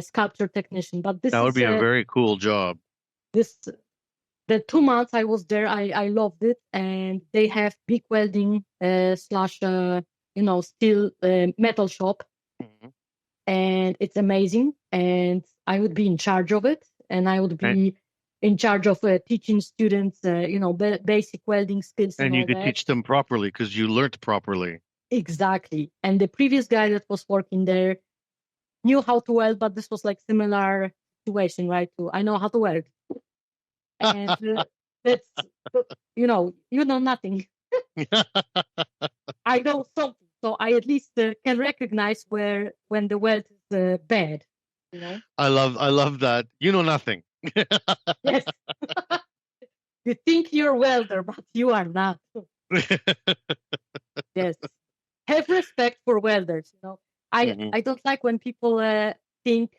sculpture technician. But That would be a very cool job. The 2 months I was there, I loved it, and they have big welding slash steel metal shop, and it's amazing. And I would be in charge of it, and I would be in charge of teaching students, basic welding skills. And you could that. teach them properly because you learned properly. Exactly. And the previous guy that was working there knew how to weld, but this was like similar situation, right? I know how to weld. And that's, you know nothing. I know something, so I at least can recognize when the weld is bad. I love that. You know nothing. Yes. You think you're a welder, but you are not. Yes. Have respect for welders. I don't like when people think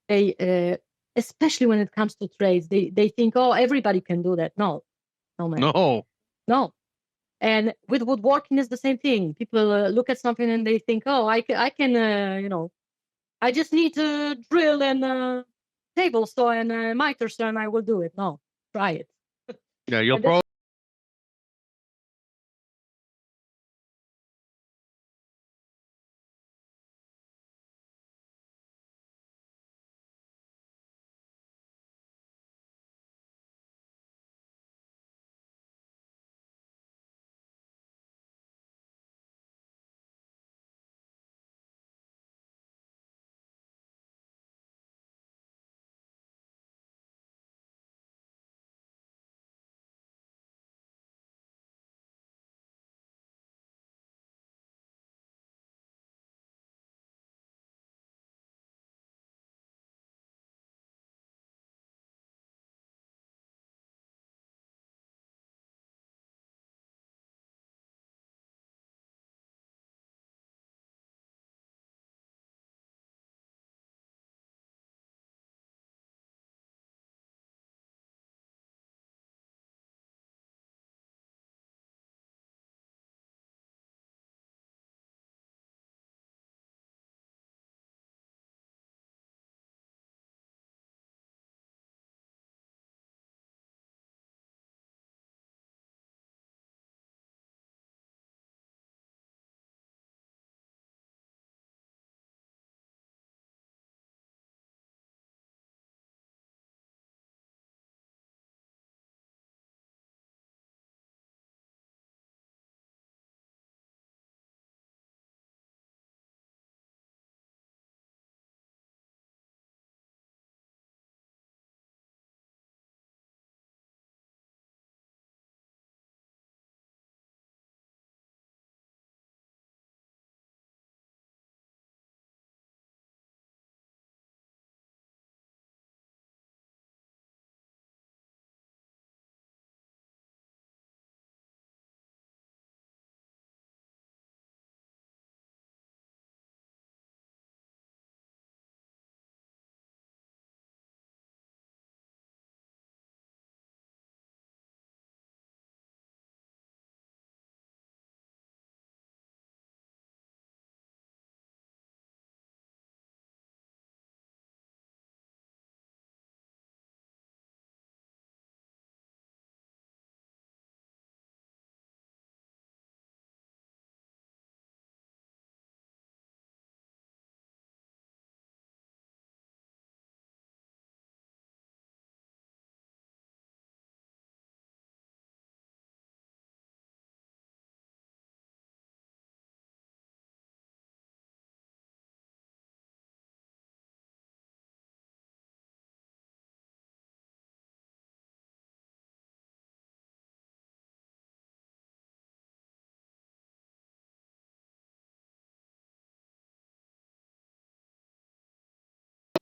they, especially when it comes to trades, they think, oh, everybody can do that. No, man. No. And with woodworking is the same thing. People look at something and they think, oh, I can, I just need to drill and table saw and miter saw, and I will do it. No, try it. Yeah, you'll probably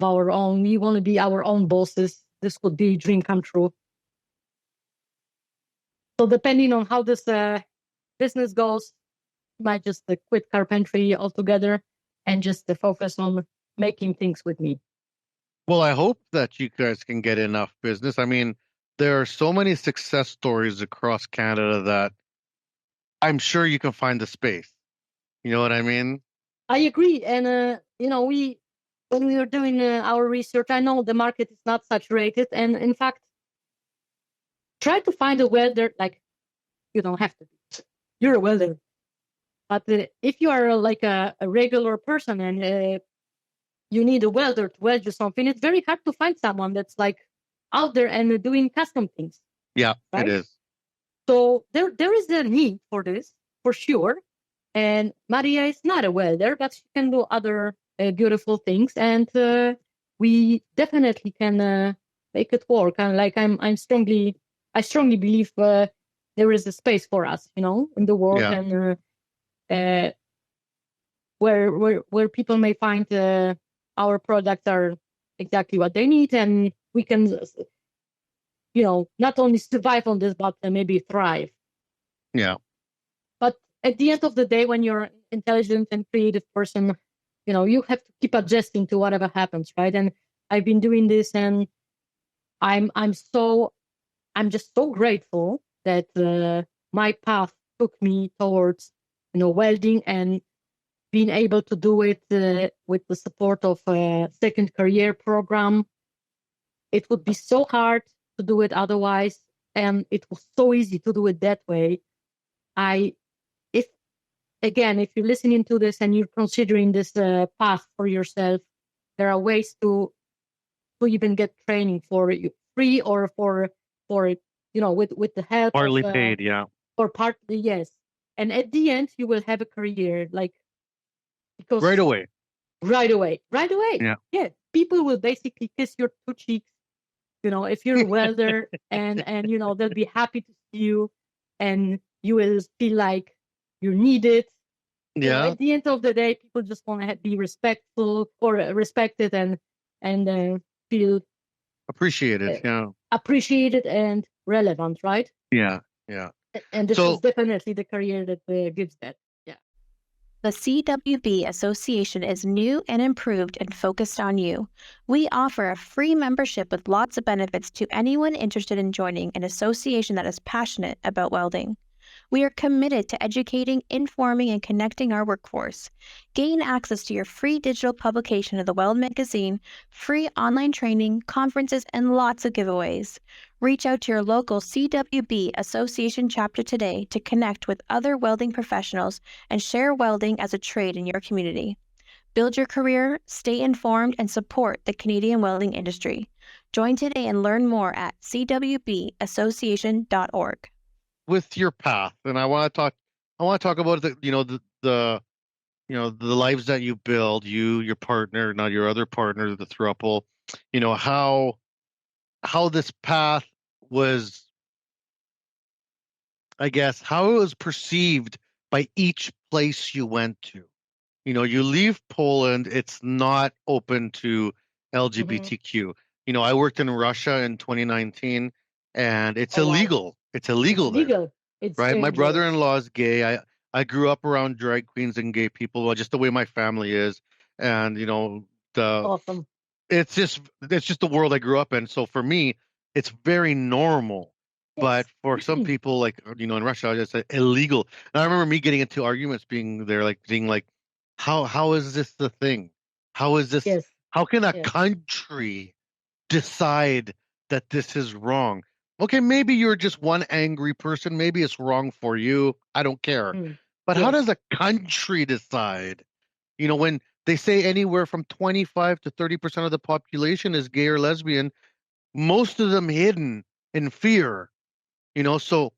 our own. We want to be our own bosses. This could be a dream come true. So depending on how this business goes, might just quit carpentry altogether and just focus on making things with me. Well, I hope that you guys can get enough business. I mean, there are so many success stories across Canada that I'm sure you can find the space. You know what I mean? I agree. And, when we were doing our research, I know the market is not saturated. And in fact, try to find a welder, like, you don't have to be. You're a welder. But if you are like a regular person and you need a welder to weld you something, it's very hard to find someone that's like out there and doing custom things. Yeah, right? it is. So there is a need for this, for sure. And Maria is not a welder, but she can do other beautiful things. And we definitely can make it work. And like I strongly believe there is a space for us, in the world. Yeah. And where people may find our products are exactly what they need, and we can, not only survive on this, but maybe thrive. Yeah. But at the end of the day, when you're an intelligent and creative person, you have to keep adjusting to whatever happens, right? And I've been doing this, and I'm just so grateful that my path took me towards welding, and being able to do it with the support of a second career program. It would be so hard to do it otherwise, and it was so easy to do it that way. If you're listening to this and you're considering this path for yourself, there are ways to even get training for you free or for with the help Partly of, paid, yeah. or partly, yes. And at the end, you will have a career because Right away. Yeah. People will basically kiss your two cheeks, if you're a welder, and they'll be happy to see you, and you will feel like you're needed. Yeah. At the end of the day, people just want to be respectful or respected and feel Appreciated, yeah. appreciated and relevant, right? Yeah. And this is definitely the career that gives that. The CWB Association is new and improved and focused on you. We offer a free membership with lots of benefits to anyone interested in joining an association that is passionate about welding. We are committed to educating, informing, and connecting our workforce. Gain access to your free digital publication of the Weld magazine, free online training, conferences, and lots of giveaways. Reach out to your local CWB Association chapter today to connect with other welding professionals and share welding as a trade in your community. Build your career, stay informed, and support the Canadian welding industry. Join today and learn more at cwbassociation.org. With your path, and I want to talk about the lives that you build, your partner, not your other partner, the throuple, how this path was, I guess, how it was perceived by each place you went to. You leave Poland, it's not open to LGBTQ. I worked in Russia in 2019, and it's illegal. Wow. It's illegal there. It's right. dangerous. My brother-in-law is gay. I grew up around drag queens and gay people, just the way my family is. And, Awesome. It's just the world I grew up in. So for me, it's very normal. Yes. But for some people, like, in Russia, it's illegal. And I remember me getting into arguments being like, how is this the thing? How is this? Yes. How can a country decide that this is wrong? Okay, maybe you're just one angry person. Maybe it's wrong for you. I don't care. But how does a country decide? When they say anywhere from 25 to 30% of the population is gay or lesbian, most of them hidden in fear. So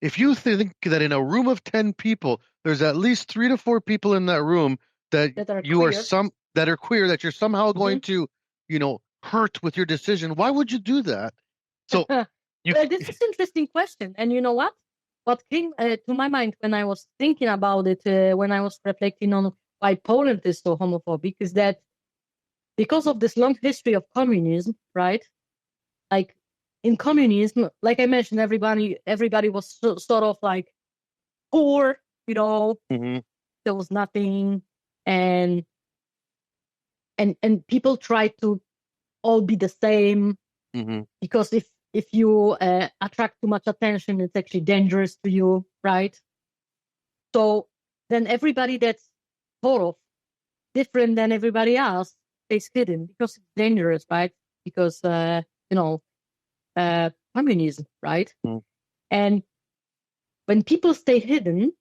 if you think that in a room of 10 people, there's at least 3 to 4 people in that room that you queer. are that are queer, that you're somehow going to, hurt with your decision, why would you do that? So this is an interesting question. And you know what? What came to my mind when I was thinking about it, when I was reflecting on why Poland is so homophobic, is that because of this long history of communism, right? Like in communism, like I mentioned, everybody was sort of like poor, you know, Mm-hmm. there was nothing, and people tried to all be the same, Mm-hmm. because if you attract too much attention, it's actually dangerous to you, right? So then everybody that's sort of different than everybody else stays hidden because it's dangerous, right? Because communism, right? Mm. And when people stay hidden,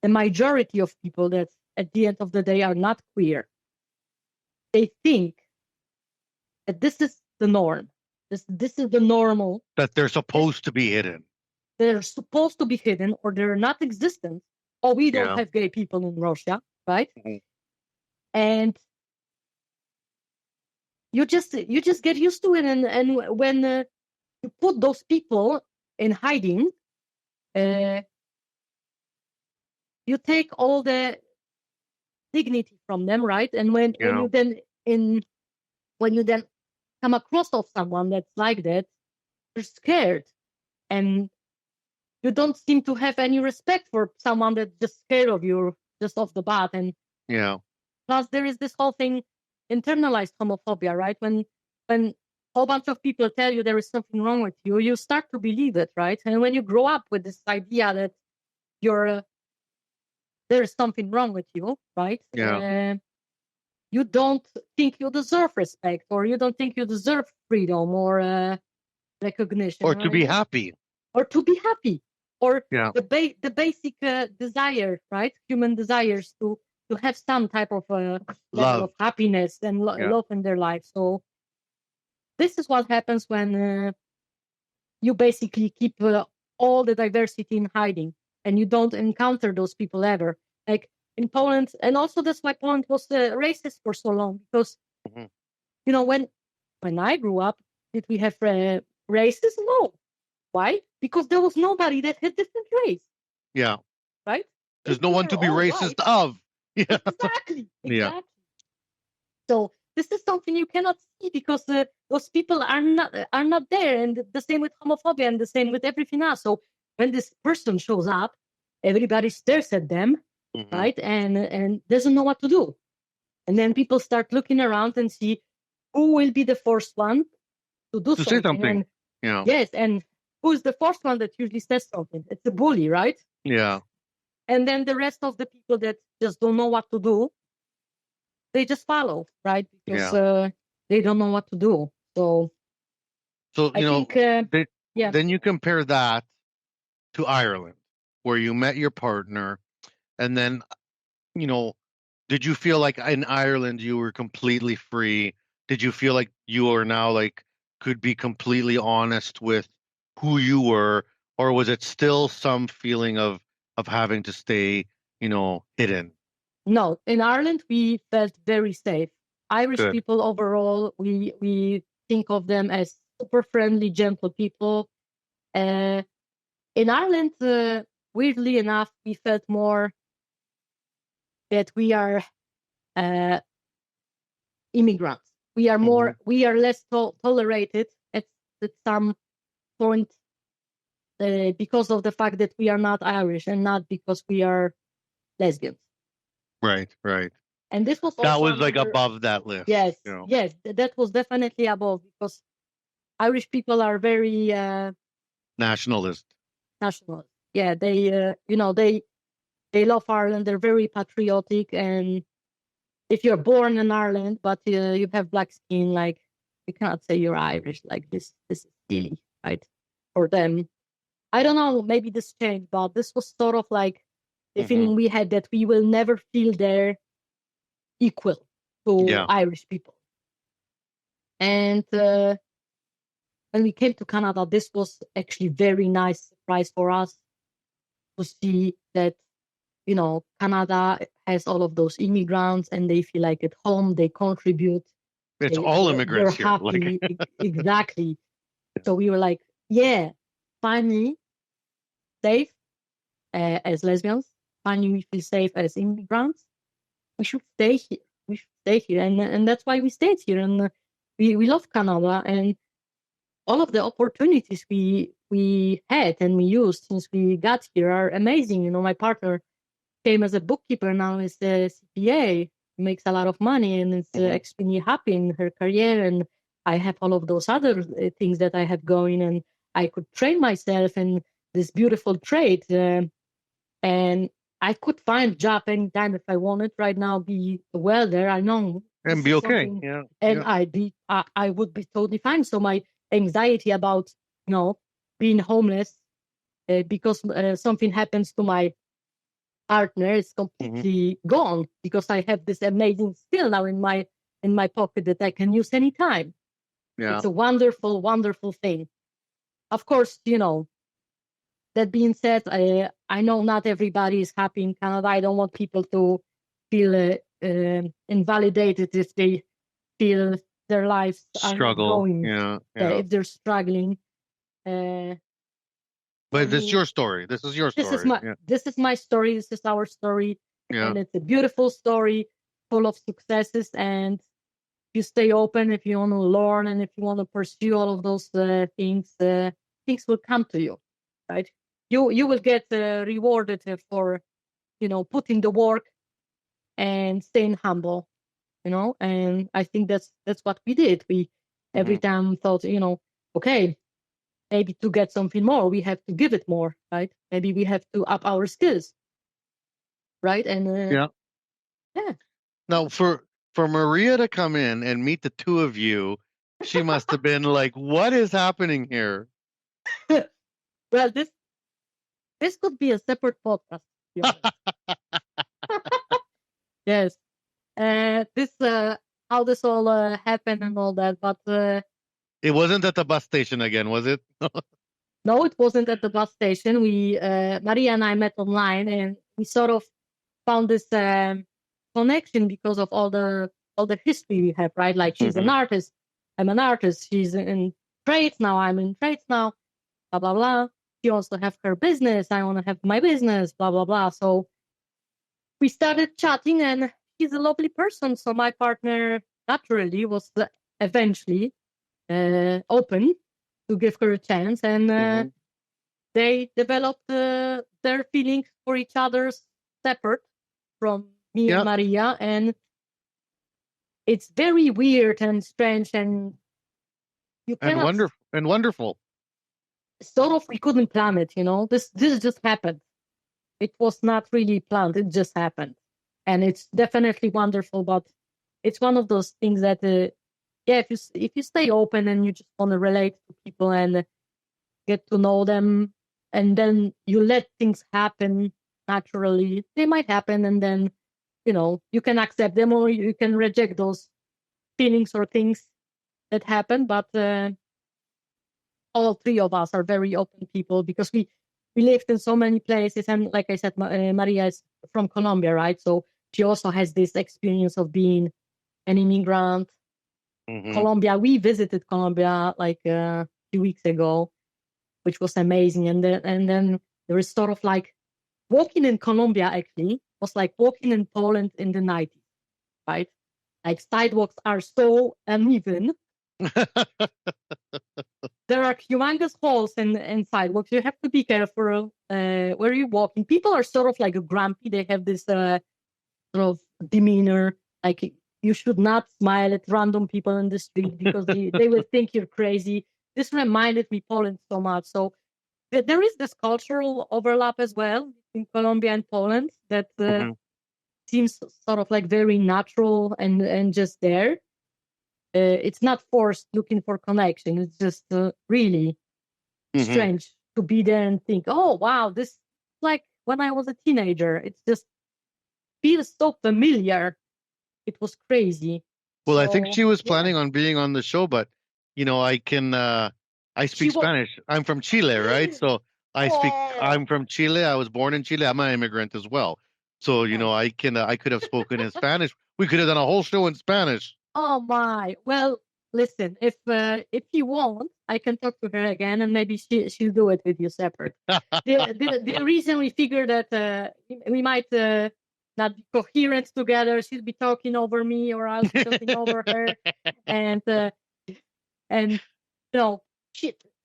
the majority of people that at the end of the day are not queer, they think that this is the norm. This is the normal. That they're supposed to be hidden. They're supposed to be hidden, or they're not existent. Or we don't Yeah. have gay people in Russia, right? Mhm. And you just get used to it, and when you put those people in hiding, you take all the dignity from them, right? And when Yeah. you then come across of someone that's like that, you're scared, and you don't seem to have any respect for someone that's just scared of you just off the bat. And Yeah. plus, there is this whole thing, internalized homophobia, right? When a whole bunch of people tell you there is something wrong with you, you start to believe it, right? And when you grow up with this idea that there is something wrong with you, right? Yeah. You don't think you deserve respect, or you don't think you deserve freedom or recognition, Or to be happy. or to be happy, or Yeah. the basic desire, right? Human desires to have some type of level Love. of happiness and love in their life. So this is what happens when you basically keep all the diversity in hiding, and you don't encounter those people ever. Like in Poland, and also that's why Poland was racist for so long, because Mhm. when I grew up, did we have racism? No. Why? Because there was nobody that had different race, Yeah. right? There's If no we one were to be all racist white- of. Yeah. Exactly. Yeah. So this is something you cannot see, because those people are not there, and the same with homophobia, and the same with everything else. So when this person shows up, everybody stares at them, Mhm. right, and doesn't know what to do, and then people start looking around and see who will be the first one to do To say something. And Yeah. yes, and who's the first one that usually says something? It's the bully, right? Yeah. And then the rest of the people that just don't know what to do, they just follow, right? Because they don't know what to do. So So, I think, yeah. then you compare that to Ireland, where you met your partner, and then, did you feel like in Ireland you were completely free? Did you feel like you are now like could be completely honest with who you were, or was it still some feeling of having to stay, hidden? No, in Ireland we felt very safe. Irish Good. people overall, we think of them as super friendly, gentle people. In Ireland, weirdly enough, we felt more that we are immigrants. We are more, we are less tolerated at some point because of the fact that we are not Irish, and not because we are lesbians. Right. And this was That also was like above that list. Yes, yes, that was definitely above, because Irish people are very Nationalist. national. Yeah, they they love Ireland. They're very patriotic, and if you're born in Ireland but you have black skin, like, you cannot say you're Irish. Like, this is silly, right? For them, I don't know. Maybe this changed, but this was sort of like the feeling we had, that we will never feel they're equal to Irish people. And when we came to Canada, this was actually very nice surprise for us to see that, Canada has all of those immigrants, and they feel like at home, they contribute. It's all immigrants they're happy. here. Exactly. So we were like, yeah, finally safe as lesbians. Finally, we feel safe as immigrants. We should stay here. we should stay here, and that's why we stayed here, and we love Canada, and all of the opportunities we had and we used since we got here are amazing. My partner came as a bookkeeper, now is a CPA, makes a lot of money, and is extremely happy in her career. And I have all of those other things that I have going, and I could train myself in this beautiful trade. And I could find a job anytime if I wanted. Right now, be a welder. I know, And be okay. Yeah. and yeah. I would be totally fine. So my anxiety about being homeless because something happens to my partner is completely gone, because I have this amazing skill now in my pocket that I can use anytime. Yeah. It's a wonderful, wonderful thing. Of course, that being said, I know not everybody is happy in Canada. I don't want people to feel invalidated if they feel their lives are not going. Yeah. If they're struggling. But this is your story. This is your story. This is my story. This is our story. Yeah. And it's a beautiful story full of successes. And if you stay open, if you want to learn, and if you want to pursue all of those things will come to you, right? You will get rewarded for, putting the work and staying humble, and I think that's what we did. We every time thought, okay, maybe to get something more, we have to give it more, right? Maybe we have to up our skills, right? And yeah. Now, for Maria to come in and meet the two of you, she must have been like, "What is happening here?" Well, this could be a separate podcast. Yes, this how this all happened and all that, but. It wasn't at the bus station again, was it? No, it wasn't at the bus station. We, Maria and I met online, and we sort of found this connection because of all the history we have, right? Like, she's an artist, I'm an artist. She's in trades now, I'm in trades now, blah, blah, blah. She wants to have her business, I want to have my business, blah, blah, blah. So we started chatting, and she's a lovely person. So my partner naturally was eventually open to give her a chance, and they developed their feelings for each other separate from me and Maria, and it's very weird and strange, and wonderful. Sort of, we couldn't plan it, This just happened. It was not really planned; it just happened, and it's definitely wonderful. But it's one of those things that. If you stay open and you just want to relate to people and get to know them, and then you let things happen naturally, they might happen, and then, you can accept them or you can reject those feelings or things that happen. But all three of us are very open people, because we lived in so many places. And like I said, Maria is from Colombia, right? So she also has this experience of being an immigrant. Colombia, we visited Colombia like a few weeks ago, which was amazing. And then there is sort of like walking in Colombia actually was like walking in Poland in the 90s, right? Like, sidewalks are so uneven. There are humongous holes in sidewalks. You have to be careful where you're walking. People are sort of like grumpy. They have this sort of demeanor, like, you should not smile at random people in the street because they will think you're crazy. This reminded me Poland so much. So there is this cultural overlap as well in Colombia and Poland that seems sort of like very natural and just there. It's not forced looking for connection. It's just really strange to be there and think, oh, wow, this is like when I was a teenager. It just feels so familiar. It was crazy. Well, I think she was planning on being on the show, but I speak Spanish. I'm from Chile, right? So I'm from Chile. I was born in Chile. I'm an immigrant as well. So, I could have spoken in Spanish. We could have done a whole show in Spanish. Oh my. Well, listen, if you want, I can talk to her again, and maybe she'll do it with you separate. The reason we figured that we might not be coherent together. She'd be talking over me, or I'll be talking over her, and you know,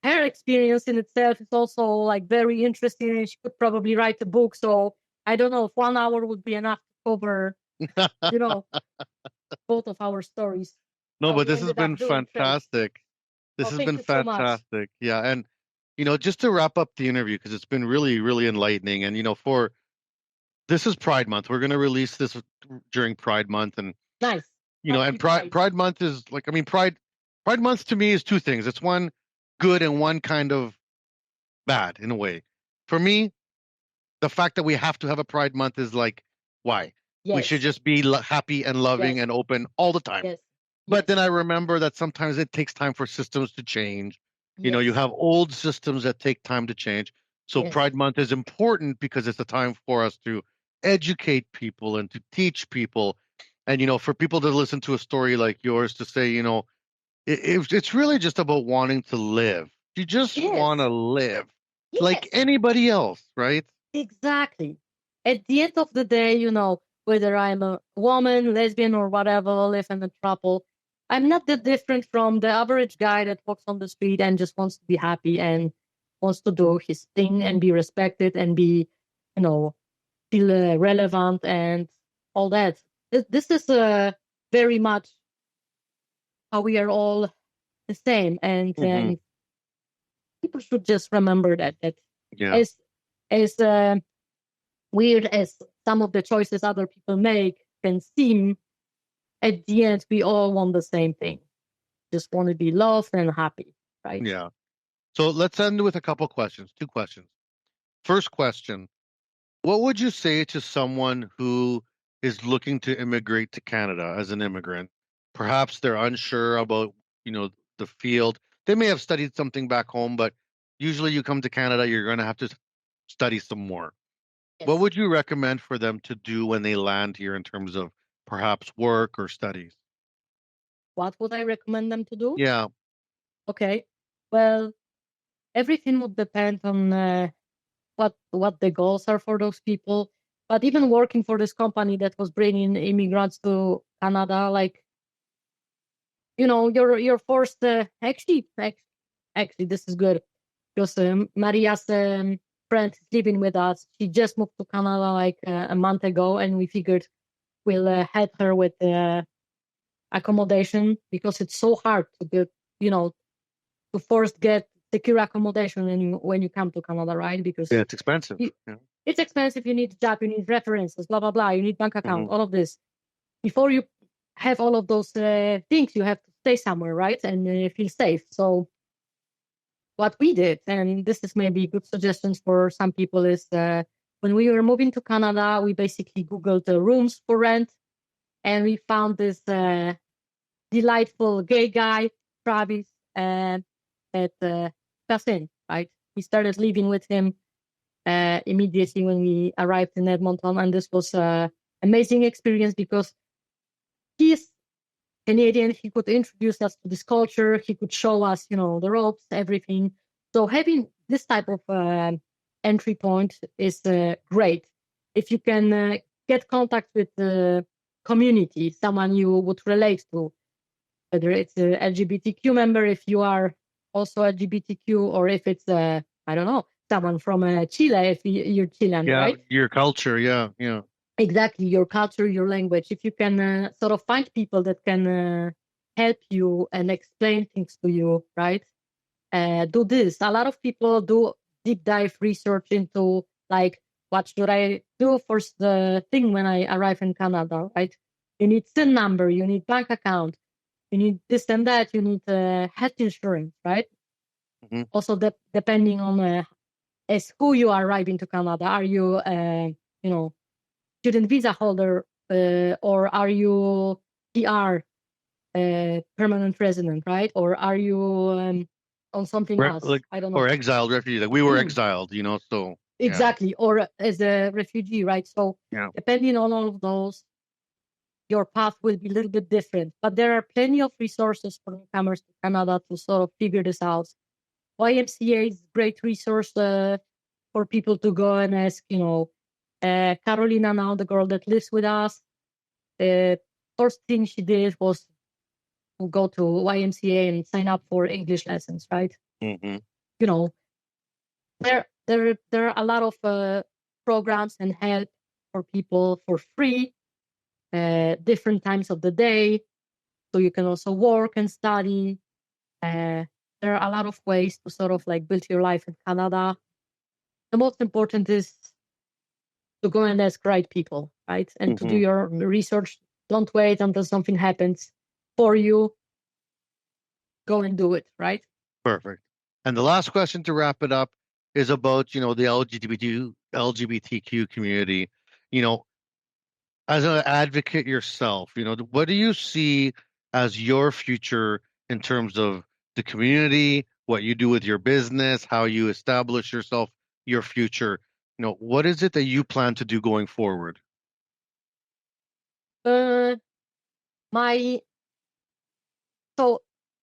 her experience in itself is also like very interesting, and she could probably write a book. So I don't know if 1 hour would be enough to cover, you know, both of our stories. No, How but we this has ended up been doing trade. fantastic. This Oh, has thank been you so much. fantastic. Yeah. And, just to wrap up the interview, because it's been really, really enlightening. And, this is Pride Month. We're going to release this during Pride Month. And, Nice. and Happy Pride Month is like, Pride Month to me is two things. It's one good and one kind of bad in a way. For me, the fact that we have to have a Pride Month is like, why? We should Yes. just be happy and loving Yes. and open all the time. Yes. But Yes. then I remember that sometimes it takes time for systems to change. You Yes. have old systems that take time to change. So Yes. Pride Month is important because it's a time for us to educate people and to teach people. And, for people to listen to a story like yours to say, it's really just about wanting to live. You just Yes. want to live like Yes. anybody else, right? Exactly. At the end of the day, whether I'm a woman, lesbian, or whatever, live in a trouble, I'm not that different from the average guy that walks on the street and just wants to be happy and wants to do his thing and be respected and be, feel relevant and all that. This is very much how we are all the same, and Mhm. people should just remember that Yeah. as weird as some of the choices other people make can seem, at the end we all want the same thing. Just want to be loved and happy, right? Yeah. So let's end with a couple questions. Two questions. First question, what would you say to someone who is looking to immigrate to Canada as an immigrant? Perhaps they're unsure about, the field. They may have studied something back home, but usually you come to Canada, you're going to have to study some more. Yes. What would you recommend for them to do when they land here in terms of perhaps work or studies? What would I recommend them to do? Yeah. Okay. Well, everything would depend on what the goals are for those people. But even working for this company that was bringing immigrants to Canada, like, you're forced to actually this is good because Maria's friend is living with us. She just moved to Canada like a month ago, and we figured we'll help her with accommodation because it's so hard to get, to first get secure accommodation when you come to Canada, right? Because Yeah, it's expensive. Yeah. it's expensive. You need a job, you need references, blah blah blah. You need bank account, Mhm. all of this. Before you have all of those things, you have to stay somewhere, right? And feel safe. So what we did, and this is maybe good suggestions for some people, is when we were moving to Canada, we basically Googled the rooms for rent, and we found this delightful gay guy, Travis, at Cassin, right? We started living with him immediately when we arrived in Edmonton, and this was an amazing experience because he's Canadian. He could introduce us to this culture. He could show us, the ropes, everything. So having this type of entry point is great. If you can get contact with the community, someone you would relate to, whether it's a LGBTQ member, if you are also LGBTQ, or if it's, I don't know, someone from Chile, if you're Chilean, Yeah, right? your culture. Yeah, yeah. Exactly, your culture, your language. If you can sort of find people that can help you and explain things to you, right? Do this. A lot of people do deep dive research into like, what should I do for the thing when I arrive in Canada, right? You need SIN number, you need bank account, you need this and that, you need health insurance, right? Mhm. Also, depending on as who you are arriving to Canada, are you, student visa holder, or are you PR, permanent resident, right? Or are you on something else? I don't know. Or exiled refugee. Like we were exiled, so yeah. Exactly, or as a refugee, right? So Yeah. depending on all of those, your path will be a little bit different. But there are plenty of resources for newcomers to Canada to sort of figure this out. YMCA is a great resource for people to go and ask, Carolina, now the girl that lives with us, the first thing she did was to go to YMCA and sign up for English lessons, right? Mm-hmm. You know, there are a lot of programs and help for people for free, different times of the day, so you can also work and study. There are a lot of ways to sort of like build your life in Canada. The most important is to go and ask right people, right? And to do your research. Don't wait until something happens for you. Go and do it, right? Perfect. And the last question to wrap it up is about, the LGBTQ community. As an advocate yourself, what do you see as your future in terms of the community, what you do with your business, how you establish yourself, your future? What is it that you plan to do going forward? So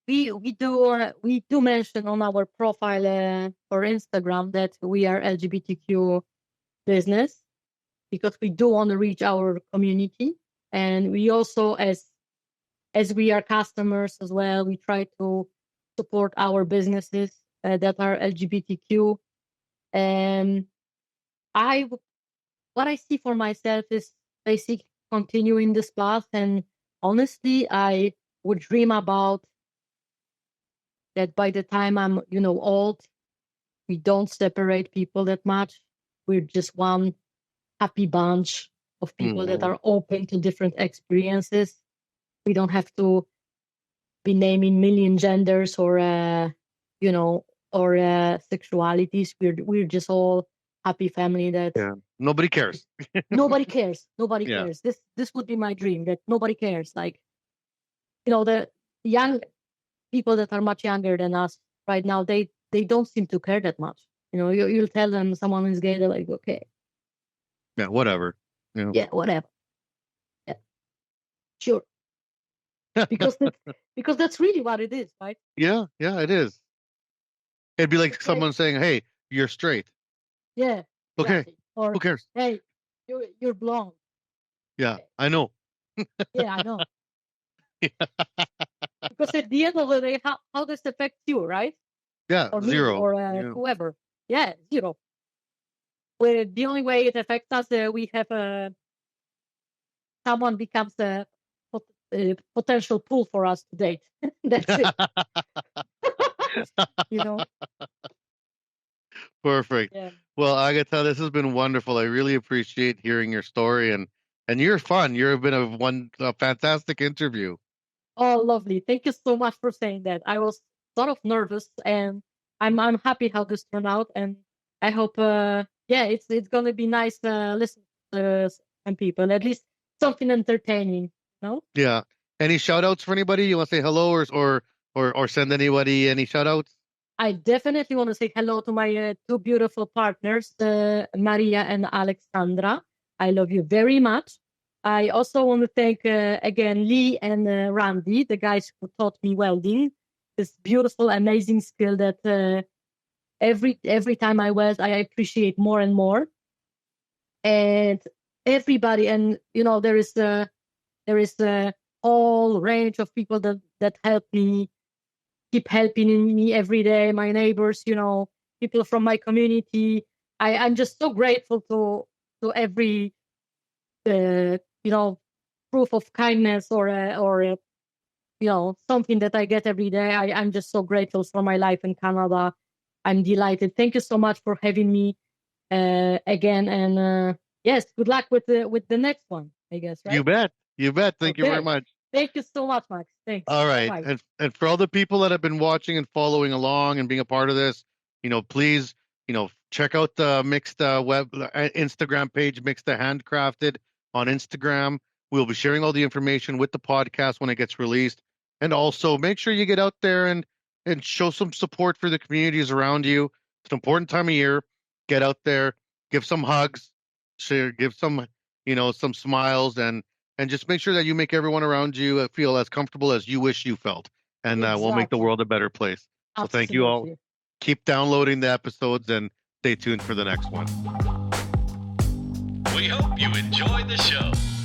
we do mention on our profile for Instagram that we are LGBTQ business, because we do want to reach our community, and we also, as we are customers as well, we try to support our businesses that are LGBTQ. And what I see for myself is basically continuing this path. And honestly, I would dream about that by the time I'm, old, we don't separate people that much. We're just one happy bunch of people that are open to different experiences. We don't have to be naming million genders or sexualities. We're just all happy family that Nobody cares. Nobody cares. Nobody Yeah. cares. This would be my dream, that nobody cares. Like, the young people that are much younger than us right now, they don't seem to care that much. You'll tell them someone is gay, they're like, okay. Yeah, whatever. Yeah, whatever. Yeah. Sure. Because that's really what it is, right? Yeah, it is. It'd be like someone saying, "Hey, you're straight." Yeah. Okay. Exactly. Or, who cares? hey, you're blonde. Yeah, I know. Yeah, I know. Because at the end of the day, how does it affect you, right? Yeah, Or me, zero. or whoever. Yeah, zero. Well, the only way it affects us, we have someone becomes a potential pool for us to date. That's it. Perfect. Yeah. Well, Agata, this has been wonderful. I really appreciate hearing your story, and you're fun. You've been a fantastic interview. Oh, lovely. Thank you so much for saying that. I was sort of nervous, and I'm happy how this turned out, and I hope it's gonna be nice listen to some people, at least something entertaining, no? Yeah. Any shout outs for anybody? You want to say hello or send anybody any shout outs? I definitely want to say hello to my two beautiful partners, Maria and Alexandra. I love you very much. I also want to thank again Lee and Randy, the guys who taught me welding. This beautiful, amazing skill that every time I weld, I appreciate more and more. And everybody, and there is a whole range of people that help me, keep helping me every day. My neighbors, people from my community. I'm just so grateful to every proof of kindness or something that I get every day. I'm just so grateful for my life in Canada. I'm delighted. Thank you so much for having me again. And yes, good luck with the next one, I guess, right? You bet. Thank you very much. Thank you so much, Max. Thanks. All right. Bye-bye. And for all the people that have been watching and following along and being a part of this, please, check out the Mixed web Instagram page, Mixed Handcrafted on Instagram. We'll be sharing all the information with the podcast when it gets released. And also make sure you get out there and show some support for the communities around you. It's an important time of year. Get out there, give some hugs, give some, some smiles, and just make sure that you make everyone around you feel as comfortable as you wish you felt. And we'll make the world a better place. So thank you all. Keep downloading the episodes and stay tuned for the next one. We hope you enjoy the show.